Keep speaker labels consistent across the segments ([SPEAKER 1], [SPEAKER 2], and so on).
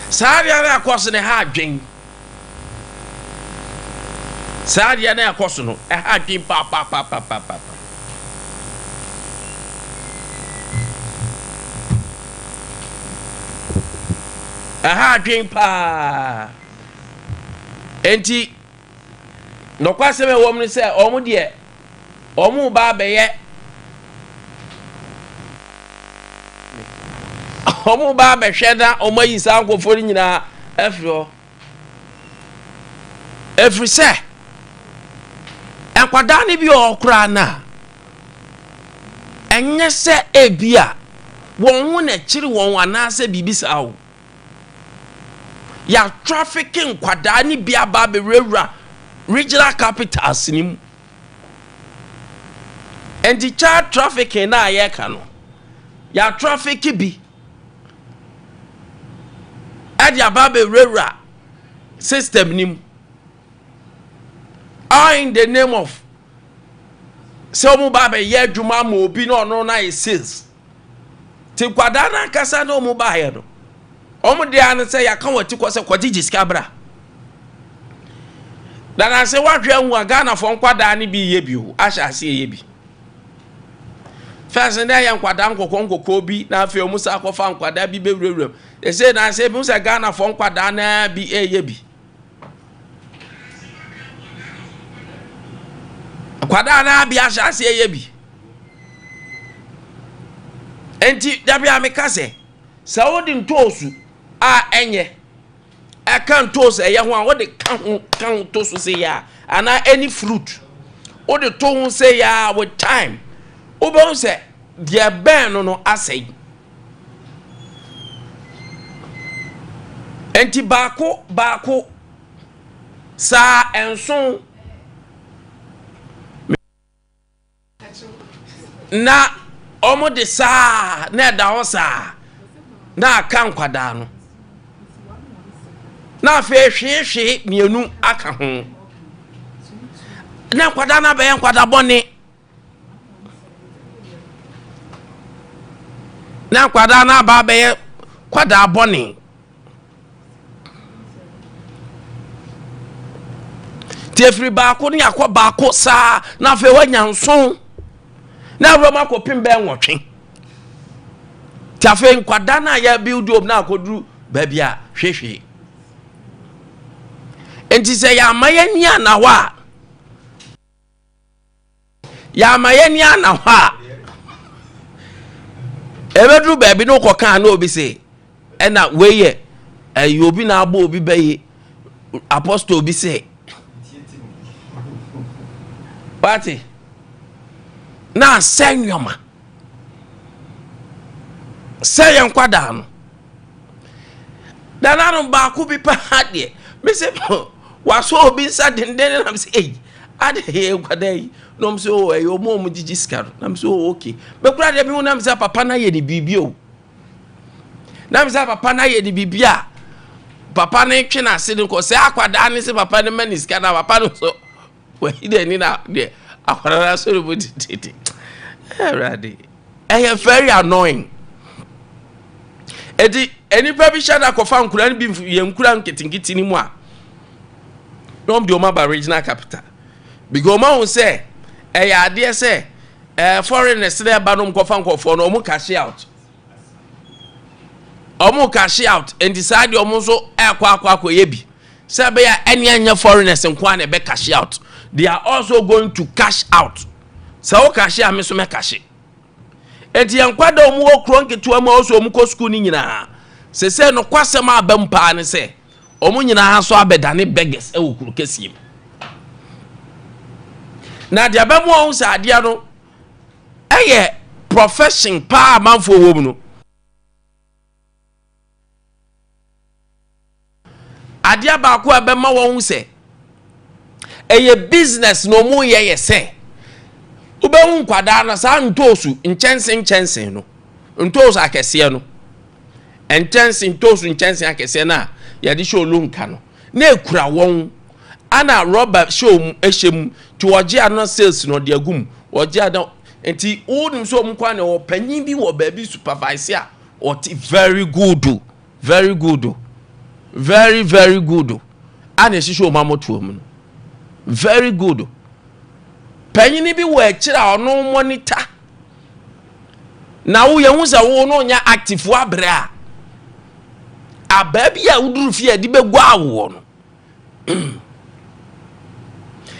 [SPEAKER 1] Sadia na akoso ne ha adwen. Sadia na akoso no e ha adwen pa. Aha adwen pa. Enti no kwase me wom ni se omu de omu ba beye omu ba be hweda omu yi san kofori nyina afro every say enkwada ne bi okura na enye se ebia won hu na kiri won anase bibisa wo ya trafficking kwada ne bia ba be rewura regional capitals nim and the child trafficking na ye kanu ya traffic bi adi ababe rewura system nim all in the name of so mu ba be ye adwuma ma obi no no na sales ti kwada na kasa no mu ba ye no omu de an say ya kan wati ko se kwadi skabra da na se wadwe hu aga na fo nkwada ne bi ye bi o asha ase ye bi first na ya nkwada nkoko bi na afi omu sa akofa nkwada bi bewurewurem e say na se bi se ga na fo nkwada na bi ye bi nkwada na bi asha ase ye bi enti da bi amekase saudi ntosu a enye I can't toast a young one. What they can't toast say ya, and any fruit. What the tone say ya with time. Obo say dear ben no assay. Enti bako sa and so na omo de sa na da sa na kan kwada no. Na fe hwe mienu aka ho na kwada na be kwada bone na kwada na ba be kwada bone tiefri ba ko ni akọ ba ko sa na fe wanya nson na roma ko pim be nwotwe tiafe kwada na ya build up na akoduru ba bia hwe enti se ya mayani anawa ebedru baby no kokan na obi se ena weye obi na agbo obi baye apostle obi se party na senyoma seyen kwada no danaro ba ku bi pa hade me se waso obi nsa denden na me say ade he kwadai no me say o eyo mo jiji skaro na me say o okay me kura de bi hu na me say papa na ye ni bibi o na me say papa na ye ni bibi a papa na twe na ase de ko say akwada ne say papa ne mani skaro na papa no so we de ni na de akwada so bo titi ready eh very annoying edi enipa bi shada ko fa nkura ne bi ye nkura nketinkiti ni mu a no be oma ba regional capital because oma won say ade say foreigners there ba no mko fa nkofo no omu cash out and decide omu so akwa ye bi say be ya anya foreigners nko na be cash out they are also going to cash out so o cash am so me cash enti yankwada omu okro nketu am also omu ko school ni nyina se no kwasem abampa ne se omu nyina ha so abedane beggars e wokuru kesiem na dia ba mu o sa adia no eye profession pa manfo wo mu no adia ba ko abema wo hu se eye business no mu ye se ube hu nkwada na sa ntosu nchensen no ntosu akese no nchensen akese na ya di show lunka no na ekura won ana rubber show ehjem ti oje ano sales no de agum oje ada enti wodum so mkwa na opanyin bi wo ba bi supervisor o ti very good very very good ana ehihwe omamoto mu very good panyini bi wo akira ono monitor na wo ye hu se wo no nya active wa bra ababi a uduru fie di begwa awo no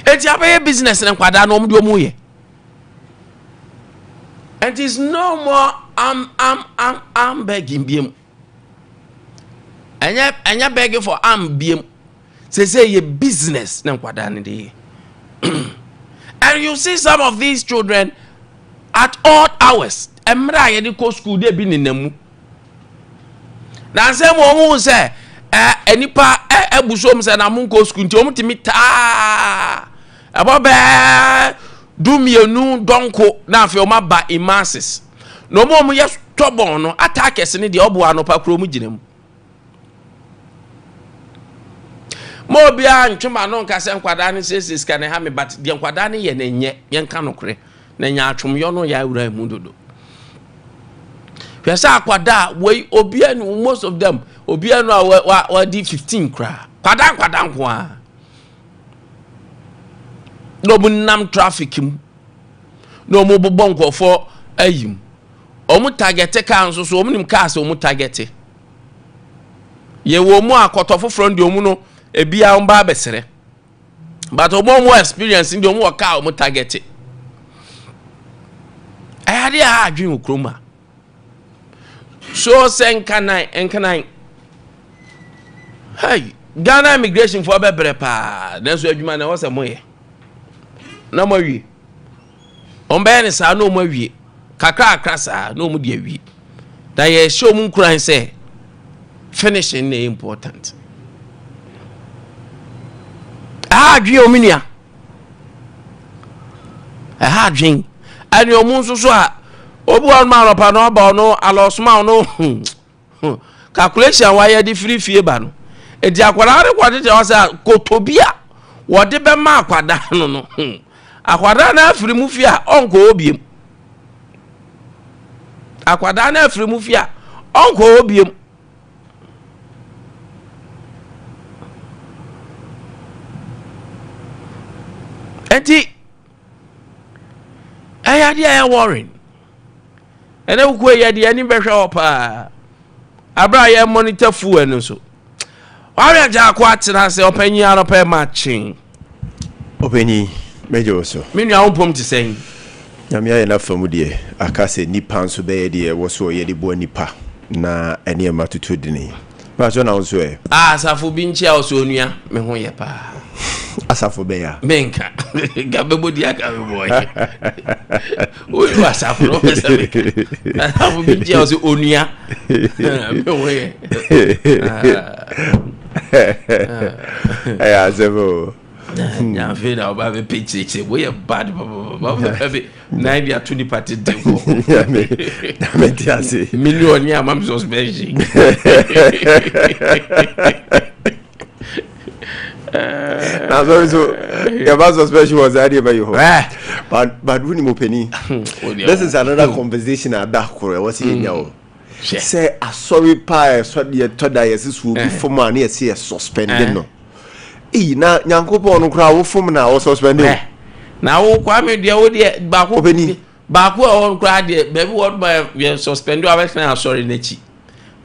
[SPEAKER 1] eti abaye business na kwada no omde omu ye and is no more I'm begging biem anya begging for biem say ye business na kwada ne de and you see some of these children at odd hours emra ye de go school de bi ninamu na se mo say enipa ebusom say na mun go school nti omtimi ta abobe dumienu donko na afi o maba imases no mo ye stubborn no attackers ne de obo anopa kro mu ginam mo bia ntwema no nka se nkwada ne sesis ka ne ha me but de nkwada ne ye na nye yenka no kre na nya atwom yo no ya awura mu dodo pesa akwada we obia no most of them obia no wa di 15 kra kwada nko a no bunam traffic mu no mo bobo nkofo ayim omu target ka nso so omu nim ka se omu target ye wo mu akotofo from de omu no ebia mba besere but omu experience de omu ka omu target ayade a adwin okroma so enkanai hey Ghana immigration for bebre pa na so adwuma na wo se moye na mo wi ombe ne sa no mo wi kakra akrasa no mo de awi da ye show mu nkuran say finishing is important adwi ominia adwin ani omu nso so a obu on ma no pa no ba no alosma no calculation wa ye di free fie ba no e di akwara re kwade o say kotobia wo de be ma akwada no akwada na afiri mu fie a onko obiem akwada na afiri mu fie a onko obiem enti ayade ay worrying ene ukwe yade ani behwe opa abra ye monitor fu enu so wari ja kwa atena se opanyi aropa matching
[SPEAKER 2] opanyi mejo so
[SPEAKER 1] me nua ompom ti sen
[SPEAKER 2] nyamia ye na famu de aka se nipa nso be ye de wo so ye de bo nipa na ene matutu dini ba so na wo so e
[SPEAKER 1] asafo bi nchi a oso nua me ho ye pa
[SPEAKER 2] asafo be ya
[SPEAKER 1] menka gabebo dia gabebo ye o asafo no sabe asafo bi nchi a oso onua me ho ye
[SPEAKER 2] aya zebo
[SPEAKER 1] ya fe na oba be piche we bad baba be na dia to ni party dem
[SPEAKER 2] ya me dia se
[SPEAKER 1] million ya mam suspension
[SPEAKER 2] na so ya ba suspension was area by you but when mo penny this is another conversation at that core what you know say a sorry pie so the toda yes su bi form na yes suspended no na nyankopon no kra wo form na wo suspended
[SPEAKER 1] na wo Kwame de wo de baako a wo kra de baby what by suspended wa sorry na chi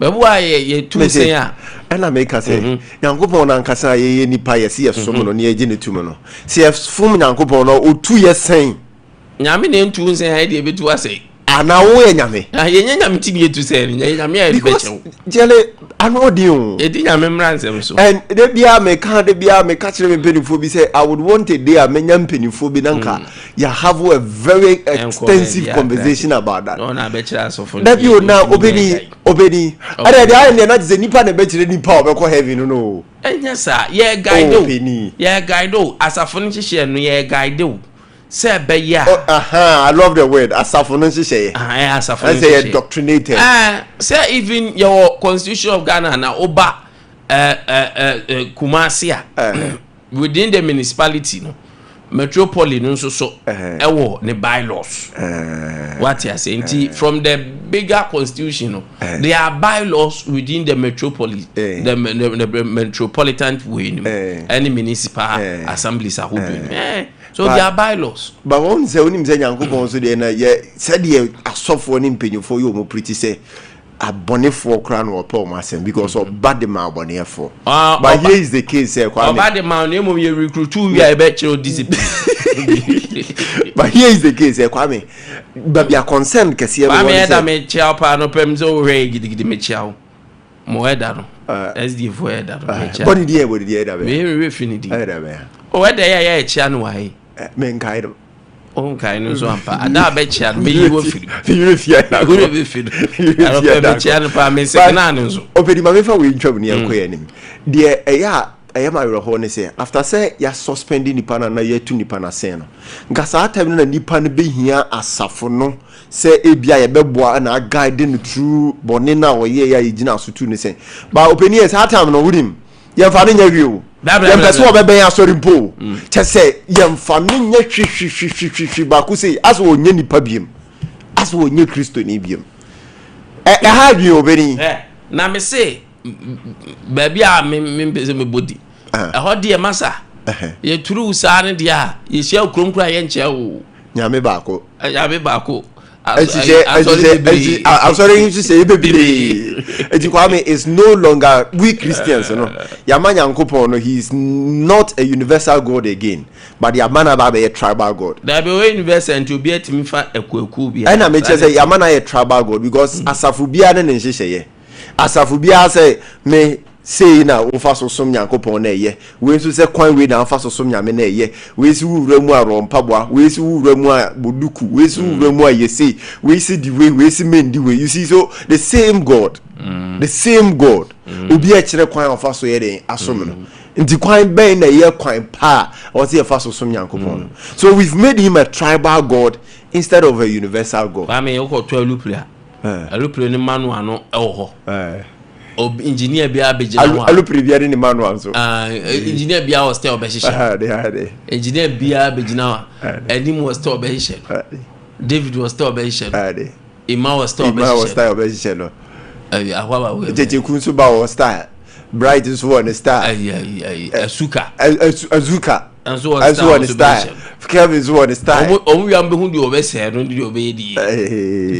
[SPEAKER 1] babu a ye tu sen a
[SPEAKER 2] ena make say nyankopon na nkasa ye nipa ye se yesom no ne ye ne tu no se fom nyankopon no otu ye sen
[SPEAKER 1] nyame ne ntu sen ha de betu asai
[SPEAKER 2] ana wo ye nyame
[SPEAKER 1] ye nyame ti bi etu sen nyame ya de beche
[SPEAKER 2] jele ano di o
[SPEAKER 1] e di nyame mransem so
[SPEAKER 2] and de bia me ka kire me penifo bi say I would want a day a menya penifo bi nanka ya have a very extensive conversation about that
[SPEAKER 1] no na be kira so for
[SPEAKER 2] that you na obedi ada dia na je nipa na be kire nipa obekọ heaven no
[SPEAKER 1] enya sa ye guide o asafo no hihye no ye guide o say be ya
[SPEAKER 2] I love the word asafo no hihye
[SPEAKER 1] asafo no
[SPEAKER 2] say indoctrinated
[SPEAKER 1] say even your constitution of Ghana na oba Kumasi within the municipality no metropolis no so ewo ne bylaws what you say from the bigger constitution there are bylaws within the metropolis the metropolitan way any municipal assemblies are holding so there are bylaws
[SPEAKER 2] but one say onim say Nyankopon so dey na ye said ye asofo ni mpenyufo yo mo pretty say abonefo kra no opo mo asem because of bad man abonefo but here is the case Kwame
[SPEAKER 1] bad man no ye recruit we e be chiro discipline
[SPEAKER 2] but here is the case Kwame but be a concern kese
[SPEAKER 1] Kwame da me chia pa no pem so we gidigidi me chia mo eda no SD for eda no me chia
[SPEAKER 2] body dey eda be
[SPEAKER 1] me finidi
[SPEAKER 2] eda be
[SPEAKER 1] o eda ya chia no wa he
[SPEAKER 2] men kai do
[SPEAKER 1] on kai no so ampa ada be chia me yi wo firi
[SPEAKER 2] you fear na
[SPEAKER 1] go be firi ara be chia no pa me se na no so
[SPEAKER 2] opedi ma me fa we ntwam ne yakoya nim de eya ma wero ho ne say after say ya suspending nipa na ya tu nipa na sen no nka sa time na nipa no behia asafo no say ebia ye beboa na guide no true bone na oye ya yigina asotu ne sen ba openi e sa time no wurim ye fa ne nya wiu ye pese obebe ya sorry mpo che say ye mfa ne nya hwehwehwehwe ba ku say as onye nipa biem as onye Kristo ni biem ha bi obeni
[SPEAKER 1] na me say baby a me pese me body ho de masa ye turu sa ne dia ye hia kronkura ye nche wo
[SPEAKER 2] nyame baako
[SPEAKER 1] I'm
[SPEAKER 2] sorry you say baby Kwame is no longer we Christians no Yama Nyankopon no he is not a universal God again but Yama na be a tribal God
[SPEAKER 1] there be universal and to be at me fa ekwaku bia
[SPEAKER 2] and I me say Yama na a tribal God because asafu bia na nhyehyeye asafu bia say me say na ofa so som Nyankopon na ye we so say kwan we na ofa so som nyame na ye we si wura mu arompaboa we si wura mu boduku we si wura mu ayese we si the way we si men the way you see so the same God obi a kire kwan ofa so ye den asom no nti kwan ben na ye kwan pa o say ofa so som Nyankopon so we've made him a tribal God instead of a universal God
[SPEAKER 1] I mean you go to alupre ni manu ano ewo ho engineer bia begina wa
[SPEAKER 2] alupre bia ni manual so
[SPEAKER 1] engineer bia was tell obeshisha engineer bia begina wa enim was tell obeshisha David was tell obeshisha Emma was tell
[SPEAKER 2] obeshisha no
[SPEAKER 1] ahwa we
[SPEAKER 2] tete kunsu ba was style bright is one style
[SPEAKER 1] azuka
[SPEAKER 2] and so on style Kevin is one style
[SPEAKER 1] we am be hu de obese no de obedi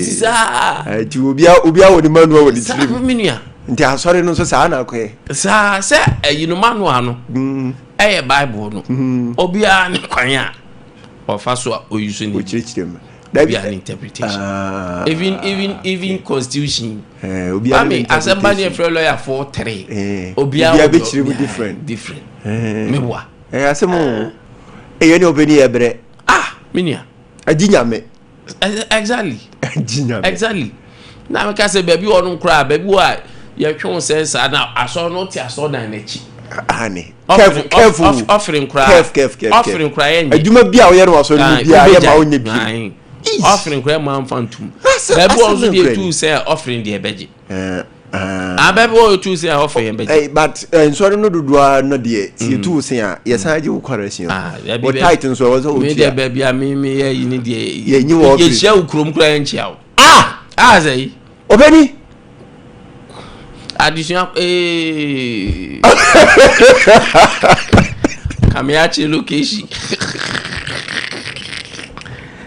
[SPEAKER 1] sisa
[SPEAKER 2] ti obia woni manual woni
[SPEAKER 1] tiri minua
[SPEAKER 2] nti asori no so sa na akwe
[SPEAKER 1] sa se you manual no Bible no obia ne kwan a ofa so o use ni
[SPEAKER 2] ochirichirem
[SPEAKER 1] that be an interpretation even constitution obia me asamba ne free lawyer for 3 obia
[SPEAKER 2] be chirimu different
[SPEAKER 1] mewa
[SPEAKER 2] asemo eyeni obeni ebre
[SPEAKER 1] minia
[SPEAKER 2] aginyame
[SPEAKER 1] exactly na me ka say baby onu kra baby wa ye twon sense na aso no ti aso dan nachi
[SPEAKER 2] ani careful
[SPEAKER 1] offering kra offering kra yen
[SPEAKER 2] aduma bia wo ye no aso no bia ye ma onye bi
[SPEAKER 1] offering kra ma fantum baby also dey too say offering dey beji baby wo too say offering beji
[SPEAKER 2] but sorry no dudua no dey ti too say ye san je correction but title so was o
[SPEAKER 1] me dey baby me ye ni dey
[SPEAKER 2] ye nyi wo
[SPEAKER 1] ye hia ukrom kra yen chia say
[SPEAKER 2] obeni
[SPEAKER 1] addition kamiache location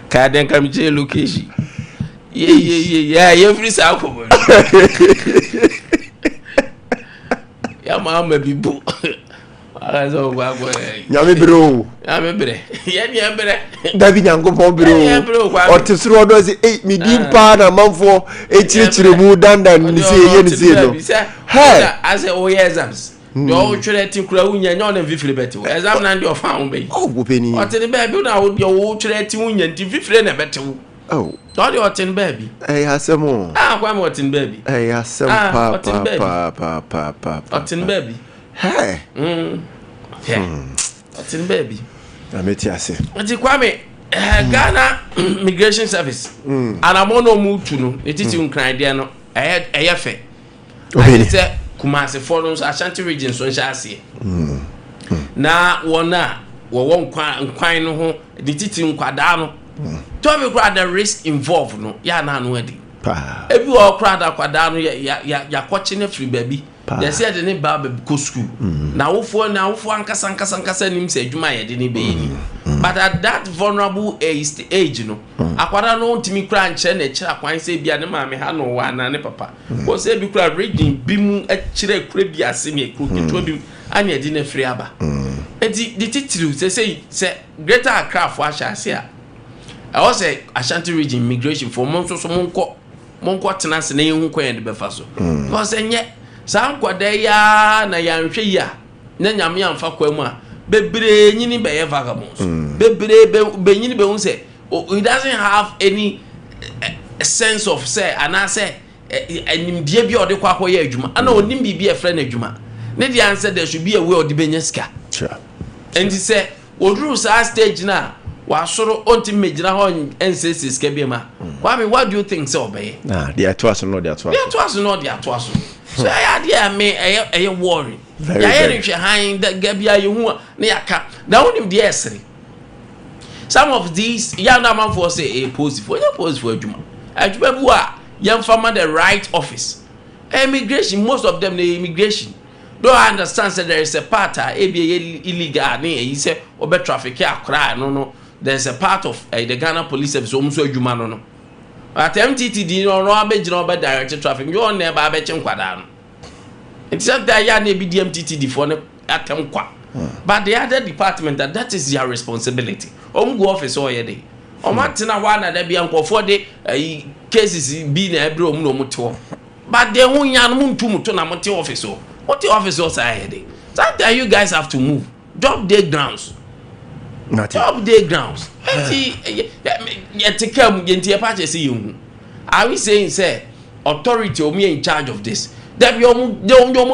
[SPEAKER 1] kaden kamiache location ye free sa ko ya ma bibu azo gwa
[SPEAKER 2] nyame bro
[SPEAKER 1] ye ni bre
[SPEAKER 2] David Nyankopon bro o tisro do say mi dimpa na manfo echirechire mu dandan ni say ye ni say no
[SPEAKER 1] hey as o exams do twere tin kura wunya nya on fifire beti exam na ndi ofa won be
[SPEAKER 2] go peni
[SPEAKER 1] o tin be na wo twere tin wunya ndi fifire na beti
[SPEAKER 2] oh
[SPEAKER 1] do the otin baby
[SPEAKER 2] asemo
[SPEAKER 1] kwa me otin baby
[SPEAKER 2] asem pa
[SPEAKER 1] otin baby
[SPEAKER 2] hey
[SPEAKER 1] otin baby
[SPEAKER 2] ameti ase
[SPEAKER 1] ati Kwame Ghana Immigration Service anamono mutu no etiti nkran de no eyefe ati se Kumasi forums Ashanti region so nhyase na wona won kwan no ho de titi nkwada no to me kura the risk involved no ya na no adi ebi wo kura da kwada no ya kwache na free baby they said ne ba go school na wofo ankasa nim se adwuma ye de ne be yi but at that vulnerable age no akwada no ntimi kura nche na kira kwan se bia ne maame ha no wa na ne papa ko se bi kura region bi mu kira kura bi ase ne kura keto bi anya de ne free aba enti the titru say Greater Accra for Ashase I was say Ashanti region immigration for monso so monko tenase na yehu kwan de befa so because enye sa nkwada ya na ya nhwe ya na nyame amfa kwa mu a bebre nyini be ye vagabonds bebre be nyini be hu say he doesn't have any sense of say and I say animdie bi ode kwa akọ ya adwuma ana onim bibi e frɛ na adwuma ne the answer there should be a way ode benya sika sure and he say odru sa stage na wasoro onti mejira ho NCC sika bi ma Kwame, what do you think say obey
[SPEAKER 2] nah they are twice no they are twice
[SPEAKER 1] so I idea me a worry ya yen hwe han da gabia ye hu na yaka na wonim de esre some of these ya na man for say a positive adwuma bu a yam farmer the right office immigration most of them the immigration don't understand that there is a part illegal he say obe traffic akra no there's a part of the Ghana police service omso adwuma no at MTTD no abegina obe direct traffic you on never abeche nkwada no it's not that ya na be the MTTD for no atem kwa but the other department that is their responsibility go office all year day matena wa na da bia nkofo de cases bi na ebre no muto but they hu yan muntu to na muto office what the officer say here that you guys have to move drop their grounds are we saying say authority or me in charge of this that you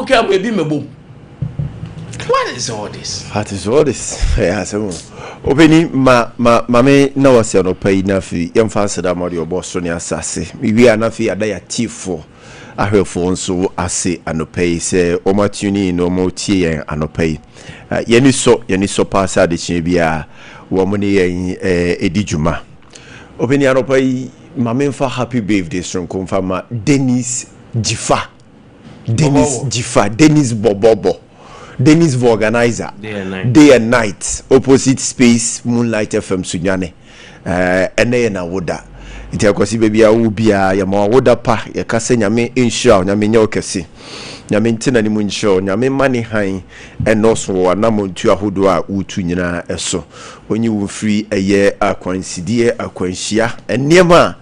[SPEAKER 1] come be mebo what is all this
[SPEAKER 2] yeah so obeni mame na wase no pai na fi yemfa seda mori oboso ne asase wi anafi adaya tifo ahwefo nso ase anopai se omatuni no motie yen anopai yeni so pasa de chie bia wo mo ne yen edijuma obeni anopai mamenfa happy birthday stronko mfama Dennis Bobobo Dennis organizer day and night opposite space Moonlight FM sunyane ene na woda iti akosi baby a ubia ya ma woda pa ya kase nyame insure nyame nya okese nyame ntina ni mu insure nyame mani han enoso na montu ahodo a utu nyina eso onyi wo free eye akwansidie akwanhia enema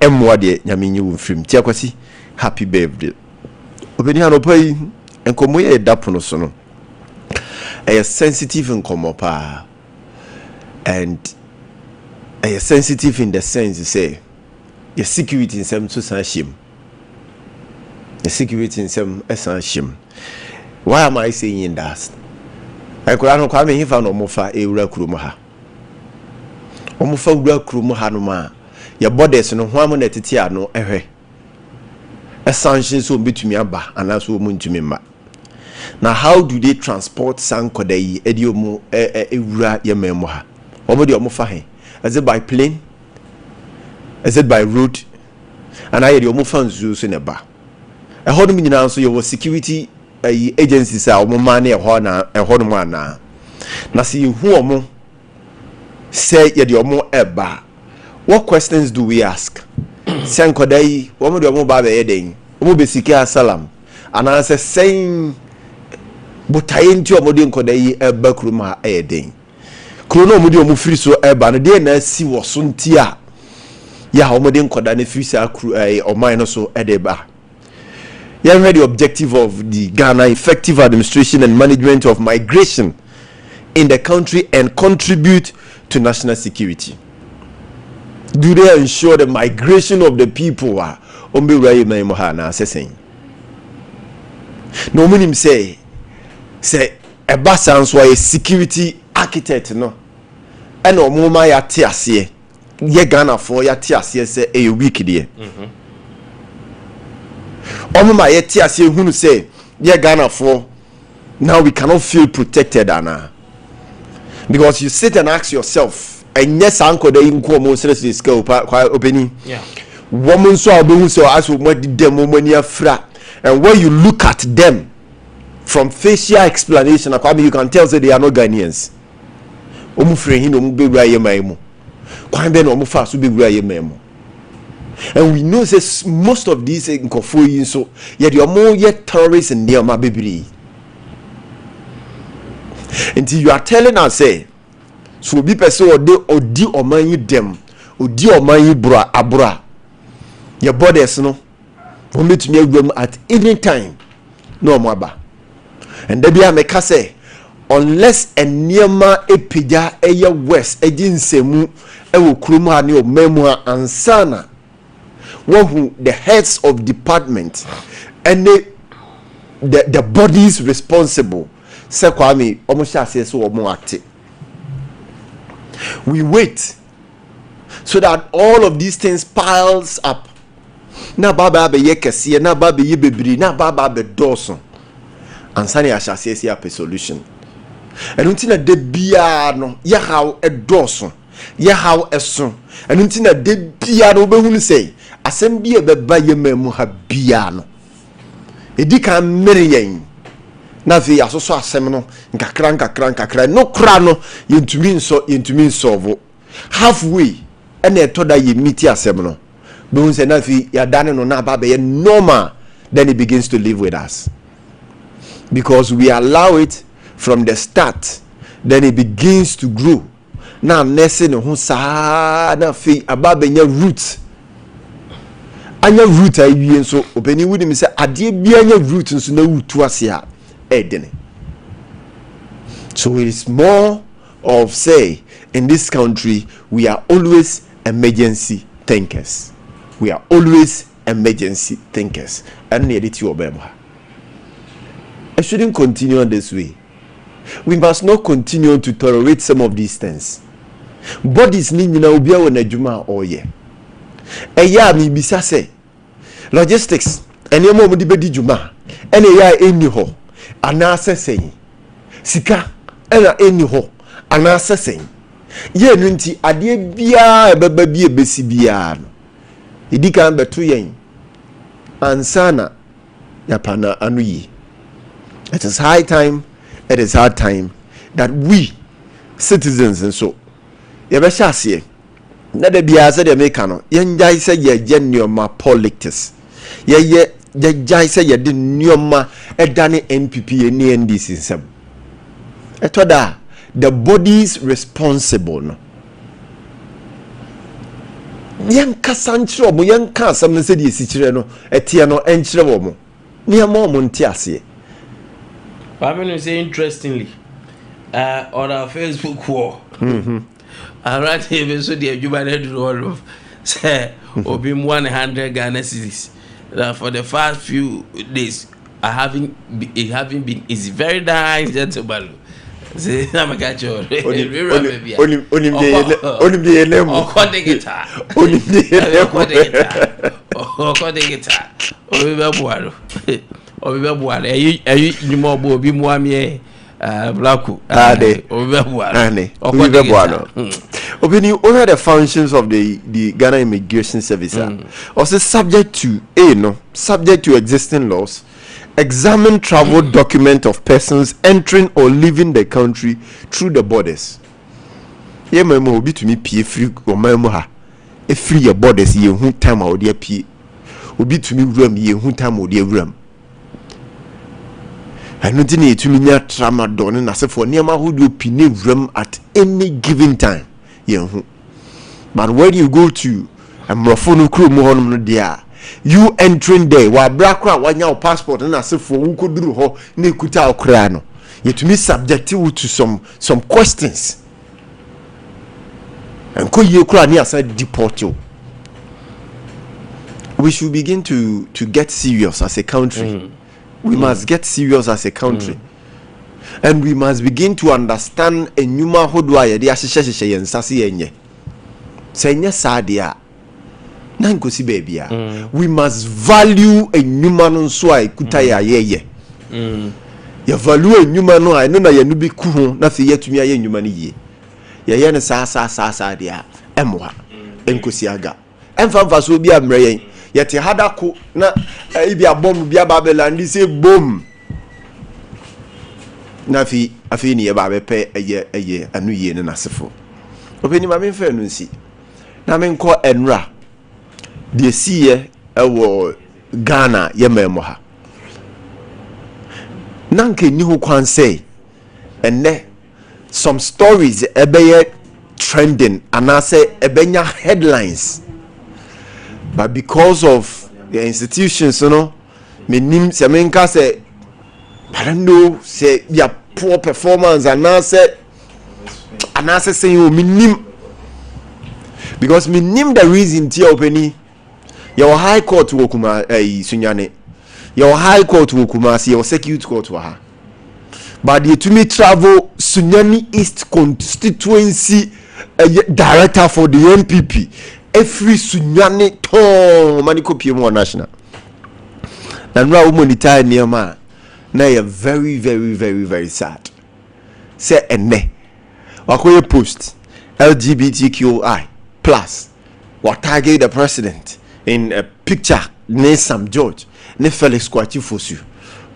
[SPEAKER 2] emwa de nyame nyi wo free ti akosi happy birthday obeni anopai enkomo ye dapono so no a sensitive nkomo pa and a sensitive in the sense to say the security in some to shim the security in some shim. Why am I saying that? I could not come in for no mofa a ura krumaha omofa ura krumaha no ma your bodies no one money titia no ehwe a sanction so betumi aba and that's what muntumi ma. Now how do they transport sankodai ediomu ura yememo ha omodi omofa he. Is it by plane? Is it by road? And I hear your fans in a bar. I hold me now, so your security agencies are money a horna a hormona. Now see who are more say you're more a bar. What questions do we ask? Sankodai, one of your mobile heading, Mobisika Salam, and answer saying, but I ain't your modern Kodai a backruma a day. Krono mudi omu free so eba no de na si wo so ntia ya omode nkoda na free sa oman no so edeba ya read the objective of the Ghana effective administration and management of migration in the country and contribute to national security. Do they ensure the migration of the people are ombe rai mai mohana assessing no minim say eba sans why security architect no and omuma ya tiasie ye Ghana for ya tiasie say e week de omuma ya tiasie hunu say ye Ghana for now we cannot feel protected ana Because you sit and ask yourself, and yes, uncle, they income most of this go opening.
[SPEAKER 1] Yeah.
[SPEAKER 2] Woman so be so as what did them when you fra. And when you look at them from facial explanation, you can tell that they are not Ghanaians. And we know that most of these Nkofoyi so yet you are more yet terrorists in near my baby. Until you are telling us, say, so be person or di or man you them, or di or man you bra abra. Your bodies no, for me to them at any time, no maba. And there be a make say, unless a nearma epija eya west, a jinsemu, e will kruma ni o memoir and sana. One who the heads of department and the bodies responsible. Say Kwame, almost say so more active. We wait so that all of these things piles up. Na baba be yekesi, na baba ye bebri, na baba be doson. And sani I shall say a solution. And until de bia no, ya how a doson, ya how a son. And until de bia no be who say, asem bia be ba ye memu ha bia no. Edi kan mere yen. Na fi asoso asem no nkakra no kra no yentumi solve halfway ene etoda ye miti asem no be hun say na fi ya dane no na ba be normal, then it begins to live with us because we allow it from the start, then it begins to grow. Na nese no hu sa na fi ababe nya root anya root ayi nso obeni wudi mi say ade bia anya root nso na wutu ase a. So it is more of, say, in this country we are always emergency thinkers. We are always emergency thinkers. And it shouldn't continue on this way. We must not continue to tolerate some of these things. Bodies need na ubia wona djuma oye. Eya mi bisa say logistics enemo mo di bedi djuma ene ya eni ho. Anasa saying sika ena eni ho anasa saying ye nu nti ade bia ebeba bia besi bia no idika beto yen ansana yapana anuyi. It is high time that we citizens and so yebesha ase na da bia se de make no yen jai se ye genuine politics ye jai say ye de nyoma edane NPP and NDC nsem etoda the bodies responsible no yen kasanchire omo yen ka asem no se de esichire no etie no enchire omo ne ma omo nti ase.
[SPEAKER 1] Kwame say interestingly on our Facebook wall I write here so the adjuba dey do all of say obi 100 Ghana cedis. That for the first few days, it having been is very nice, gentlemen. Say, I'm a catcher. Onim
[SPEAKER 2] Opinion over the functions of the Ghana Immigration Service also subject to existing laws, examine travel document of persons entering or leaving the country through the borders. Ye memo obi to me pie free o memo ha e free your borders ye hu time a odi pie obi to me wram ye hu time odi wram. And no need to nya trauma done na se for niam ahodo pine wram at any given time. But when you go to Mrofonu Krum no there, you entering there, wa brakra wanya passport na se for who could do ho na kuta okra no. Yet me subjective to some questions. And ko ye kra ni aside deport you. We should begin to get serious as a country. We must get serious as a country. And we must begin to understand a nyuma hodwa ye de ahyehye yensase yenye. Senya sadia. Na nkosi baby we must value a nyuma no so ai kuta ya yeye. ya value nnwuma no a no na ye no bi ku ho na fe yetumi aye nnwuma no yie ye ne sa dia emwa enkosi aga emfa so bi amre yen yete hadako na ibi abom bi Babylon di say boom na fi afi ni ye ba bepe eye anu yie ne nasefo openi ma me fa no nsi na me nko enra de siye ewo Ghana ye memo ha nanke ni ho kwan say enne some stories ebeye trending and I say ebenya headlines, but because of the institutions, you know, me nim se menka say I don't know say ya poor performance and I say say you me nim because me nim the reason tia openi your high court wokuma sunyane your high court wokuma see your circuit court wa but you to me travel Sunyani East constituency director for the NPP every Sunyani ton maniko PM national na nwa wo monitor niema na you very sad say enne wakoye post LGBTQI plus what target the president in a picture ne Sam George ne Felix Kwachi Fosu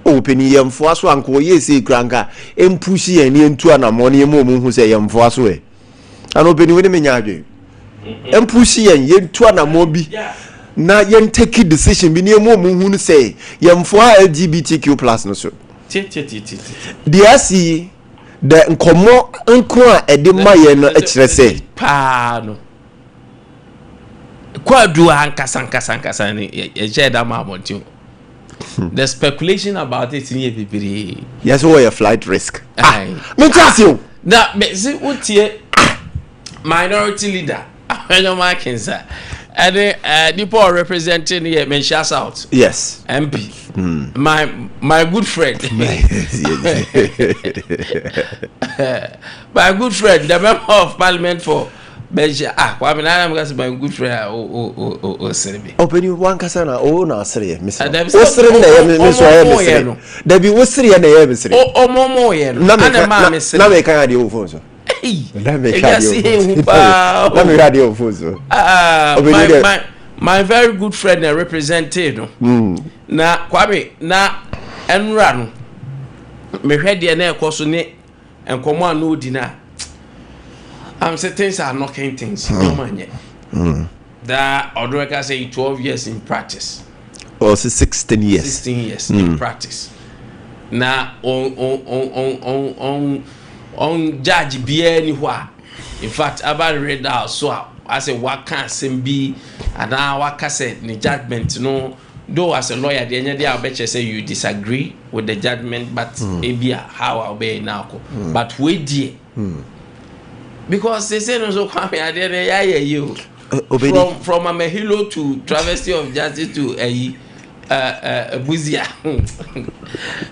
[SPEAKER 2] openi yemfo aso anko ye se kranka empushi yen ne ntu anamone emu hu se yemfo aso e ana openi we ne menya adwe empushi yen yentu anamo bi na yen take decision bi ne emu hu se yemfo LGBTQ+ no so dia si de nkomo nko a ede maye no a kire se
[SPEAKER 1] pa no kwadu ankasa ni ye jeda ma monti the speculation about it in everybody.
[SPEAKER 2] Yes, what your flight risk? Me tell you.
[SPEAKER 1] That see what minority leader. I know my cancer. And the poor representing here mention out.
[SPEAKER 2] Yes.
[SPEAKER 1] MP. My good friend. My good friend, the member of parliament for Benja. Kwame Nkwantabisa my good friend. Serbi.
[SPEAKER 2] Open you one kasana na sere Miss. Osere na ye Miss wa ye Miss. Da bi osere na ye Miss.
[SPEAKER 1] Momo ye no.
[SPEAKER 2] Na me kan dey phone so. Na me kan dey. Na me radio phone so.
[SPEAKER 1] My very good friend and representative no. Na Kwame na enra no. Me hwede na ekoso ne enkomo anu di na. I'm saying things are knocking things. No man yet. That Odreka say 12 years in practice.
[SPEAKER 2] Or 16 years.
[SPEAKER 1] 16 years in practice. Now on judge be anywhere. In fact, about read out so I say what can be and now what can say the judgment no. Though as a lawyer, the end of the day, I bet you say you disagree with the judgment, but maybe how I'll be now. But we dear. Because they say no so come here you from a Mahilo to Travesty of Justice to a Buzia.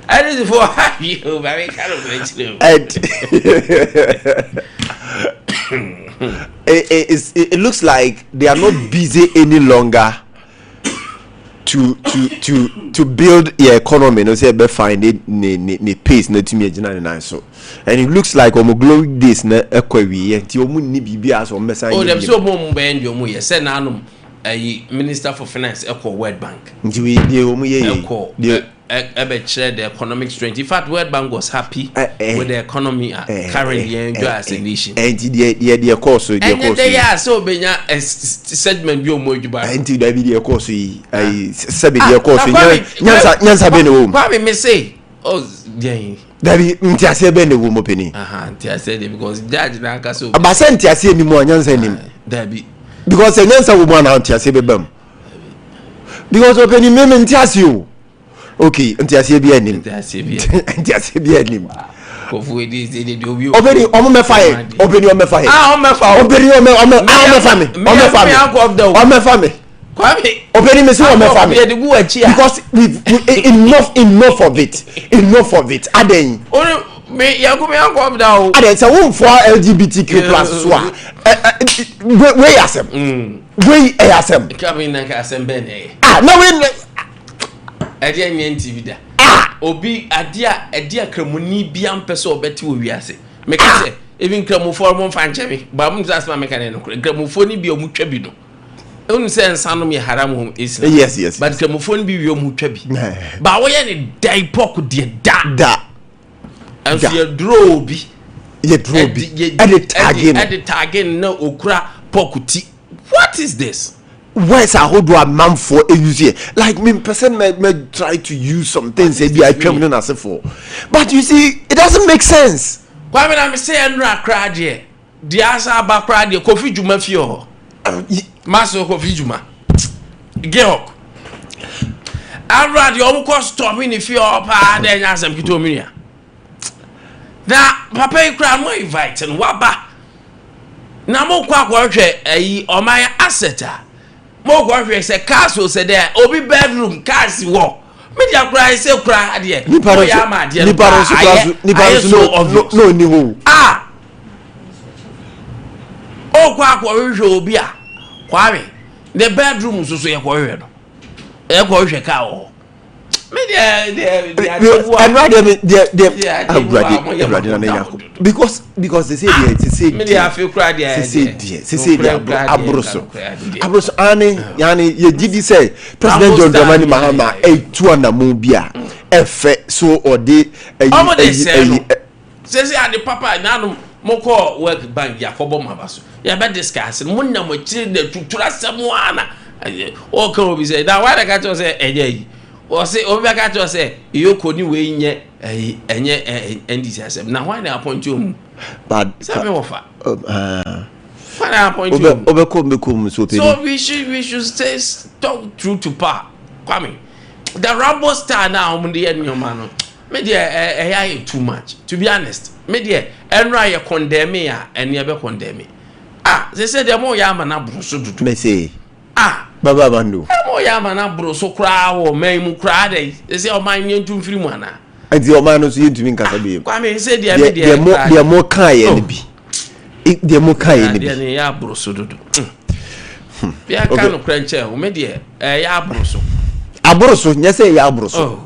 [SPEAKER 1] I did for you very kind of
[SPEAKER 2] it looks like they are not busy any longer to build the economy. No say be find it ne pace na timi agina na so. And it looks like omo glory days na ekwawi enti omo ni bibia so mesa
[SPEAKER 1] oh dem so omo mbe ndi omo ye se na anum minister for finance World Bank
[SPEAKER 2] nti we dey omo ye
[SPEAKER 1] ebe chere the economic strength. In fact, World Bank was happy with the economy currently enjoy as a nation.
[SPEAKER 2] And the course so
[SPEAKER 1] they are so benya segment bi omo juba
[SPEAKER 2] and the video course I sabi the course nyansa be no
[SPEAKER 1] Kwame me say oh yeah
[SPEAKER 2] Dabi ntiase be ne wo mo peni
[SPEAKER 1] ntiase dey because judge na aka so
[SPEAKER 2] abasa ntiase ni mo nyansa nim
[SPEAKER 1] dabi
[SPEAKER 2] because nyansa wo mo na ntiase be bam because openi me ntiase o okay ntiase bi anim ntiase bi anim
[SPEAKER 1] kofu edi dey obi
[SPEAKER 2] openi omo me fa he openi omo me fa he openi omo me fa me omo fa me
[SPEAKER 1] Kwame
[SPEAKER 2] openi me say omo fa me because we enough of it aden
[SPEAKER 1] me yakumi anko da o
[SPEAKER 2] aden say won for LGBTQ+ so we asem we
[SPEAKER 1] Kwame na ka asem be ne
[SPEAKER 2] na we
[SPEAKER 1] edi enye TV da obi ade akramuni bia mpese obeti wo wiase meka say even kramufo mo fa nchebe ba mo just ma meka ne no kramufo ni bi omutwa bi no onu say nsanom ye haram hom islam
[SPEAKER 2] yes
[SPEAKER 1] but kramufo ni bi wi omutwa bi ba wo ye ne dai pork de da and so ye draw bi edit again na okura pork ti. What is this?
[SPEAKER 2] Where's a hold one man for a use like me person may try to use some things maybe I came in as for, but you see it doesn't make sense.
[SPEAKER 1] Why when I'm saying no crowd here the answer about crowd here coffee juma fio maso coffee juma geok already you go stop in if you pa then asem kito mi ya na papa crowd mo invite and waba na mo kwa hwe ayi oman aseta mo kwa hwe se castle se there obi bedroom cars wo media cry say cry ade
[SPEAKER 2] ni paro no ni wo
[SPEAKER 1] o kwa hwe obi a kware the bedroom so ye kwa hwe no e kwa hwe ka o media
[SPEAKER 2] because they say
[SPEAKER 1] media feel cry there
[SPEAKER 2] say abroso yani ye gidi say President John Dramani Mahama etu anamu bia efe so ode
[SPEAKER 1] say ade papa nanu moko work bank yakobo mabaso ya be discuss munna mo chiri de tutura samuana o kan obi say that why the catch say eje o say obi ka to say yoko ni we nye enye ndc asem na why na appoint you
[SPEAKER 2] but
[SPEAKER 1] say me wofa why na appoint you so we should stay talk true to power. Kwame the Rambo star now on the end man media too much to be honest media enra ye condemn ya and ye be condemn they say the more yama na bruso dudu
[SPEAKER 2] me say baba bandu
[SPEAKER 1] mo yama na bruso kra wo man mu kra dey they say o man yentu mfiri mu ana
[SPEAKER 2] enti o man no so yentu min kasa be
[SPEAKER 1] Kwame say the media
[SPEAKER 2] the more kan ye ne bi the more kan ye ne bi
[SPEAKER 1] the ya bruso dudu bia kan no kranche o media ya bruso
[SPEAKER 2] abroso nyese ya abroso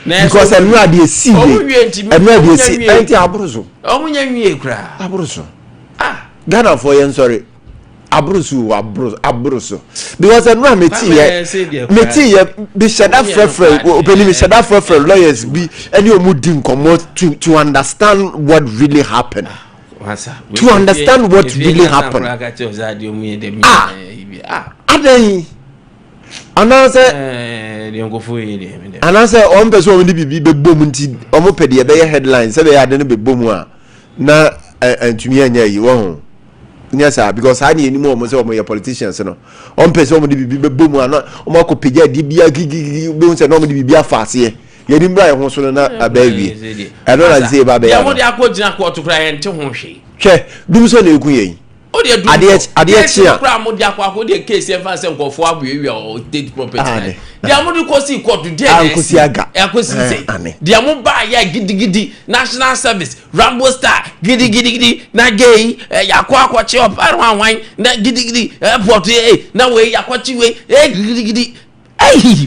[SPEAKER 2] because enu ade esi enu ade esi enti abroso
[SPEAKER 1] omunya nwie kra
[SPEAKER 2] abroso Ghana for yen sorry abroso because enu ameti ye be shada frefre openi me shada frefre lawyers be any omu din komo to understand what really happened to understand what really happened aden anase on person we bi be bom nti omo pede ye be headline say be ade no be bom a na antumi anya yi wo nya sa because ha ni eni mo say omo ye politicians no on person omo bi be bom a na omo akopegya di bia gigi be say no omo di bia faase ye ni mbra ye ho so na abawie e no na say ba be ya
[SPEAKER 1] mo de akogina ko to kra ye nte ho hwe
[SPEAKER 2] hwe dum so na eku ye ade chia
[SPEAKER 1] kra mo de akwa de case e fa se nkofo aboyewi o state property dia mo de ko si court de
[SPEAKER 2] ankosi aga
[SPEAKER 1] akosi say dia mo ba ya gidigidi national service Rambo star gidigidi na gay yakwa che oparwan na gidigidi airport na we yakwachi we gidigidi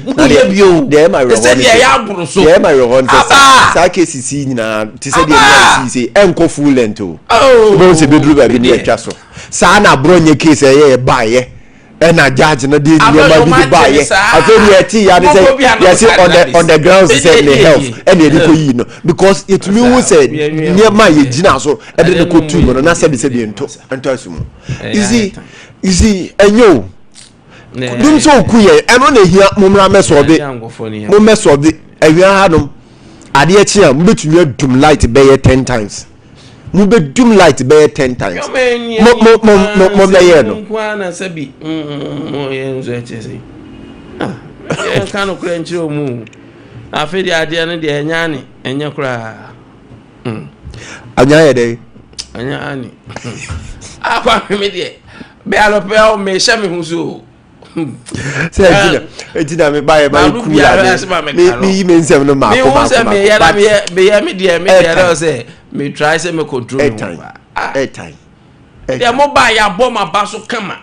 [SPEAKER 1] mo ye bio
[SPEAKER 2] de my reward
[SPEAKER 1] ya aburo so
[SPEAKER 2] de my reward sa case si nyina ti se de si say enko full lento mo se bedru ba bi ne atwa so sa na bronye case ye ba ye na judge na dey near ma bi ba ye afeni eti ya dey say yes on the grounds say the health and dey ko yi no because it me who said near ma ye gina so e dey ko tu mo na say be say be ento asumu easy enyo dum so ku ye eno na hia momra meso be awia hanom ade achi a mbetumi adum light be 10 times mu be dum light be 10 times mo me ye no
[SPEAKER 1] kwana sabi mo ye nzo etese ye kan no kura nchiro mu afedi ade no de enyane enye kura
[SPEAKER 2] anya ye dey
[SPEAKER 1] anya ani akwa me de be alope o me sha me huso
[SPEAKER 2] say ejina me buy my cool me me nsem no ma ko
[SPEAKER 1] me ya me dey say me try say me control
[SPEAKER 2] time
[SPEAKER 1] dey mo buy ya bom abaso kama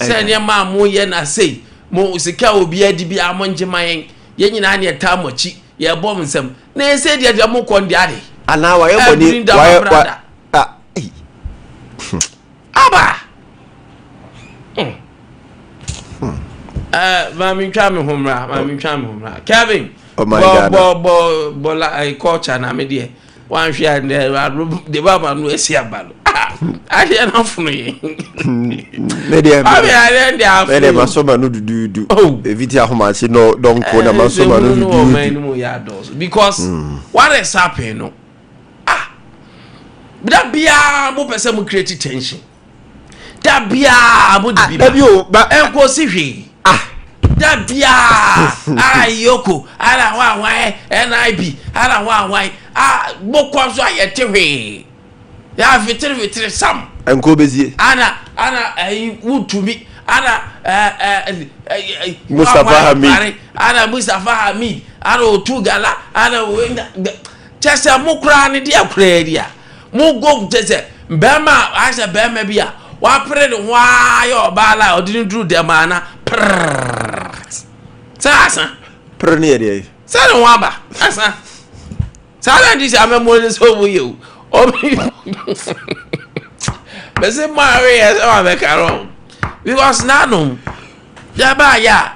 [SPEAKER 1] say ne ma mo ye na say mo sika obi adi bi amonje mayen ye nyina na eta mochi ye bomb nsem na say dia mo kon dia de
[SPEAKER 2] ana wa ye boni wa
[SPEAKER 1] aba mami twa me homra Kevin bo la culture na me de wan hwe de baba no esi abalo ahia na funu ye
[SPEAKER 2] me de masoma no dudu eviti ahomachi no don ko na masoma no dudu
[SPEAKER 1] because what is happening no that bia mo pese mo create tension that bia mo di bia enko si hwe that bia yoko ala wa NIB ala wa mo kwa so ayete hwe ya vitri sam
[SPEAKER 2] enko bezie
[SPEAKER 1] ana wutumi ana Mustafa Hamid ana Otugala ana chese mo kra ne dia kra dia mo go chese bema asa bema bia wa pere de wa yo bala odini dru de mana sasa
[SPEAKER 2] prene dia
[SPEAKER 1] sasa wa ba asa sala ndi sa memole so wo you bese mari as o be karo because nanu ya ba ya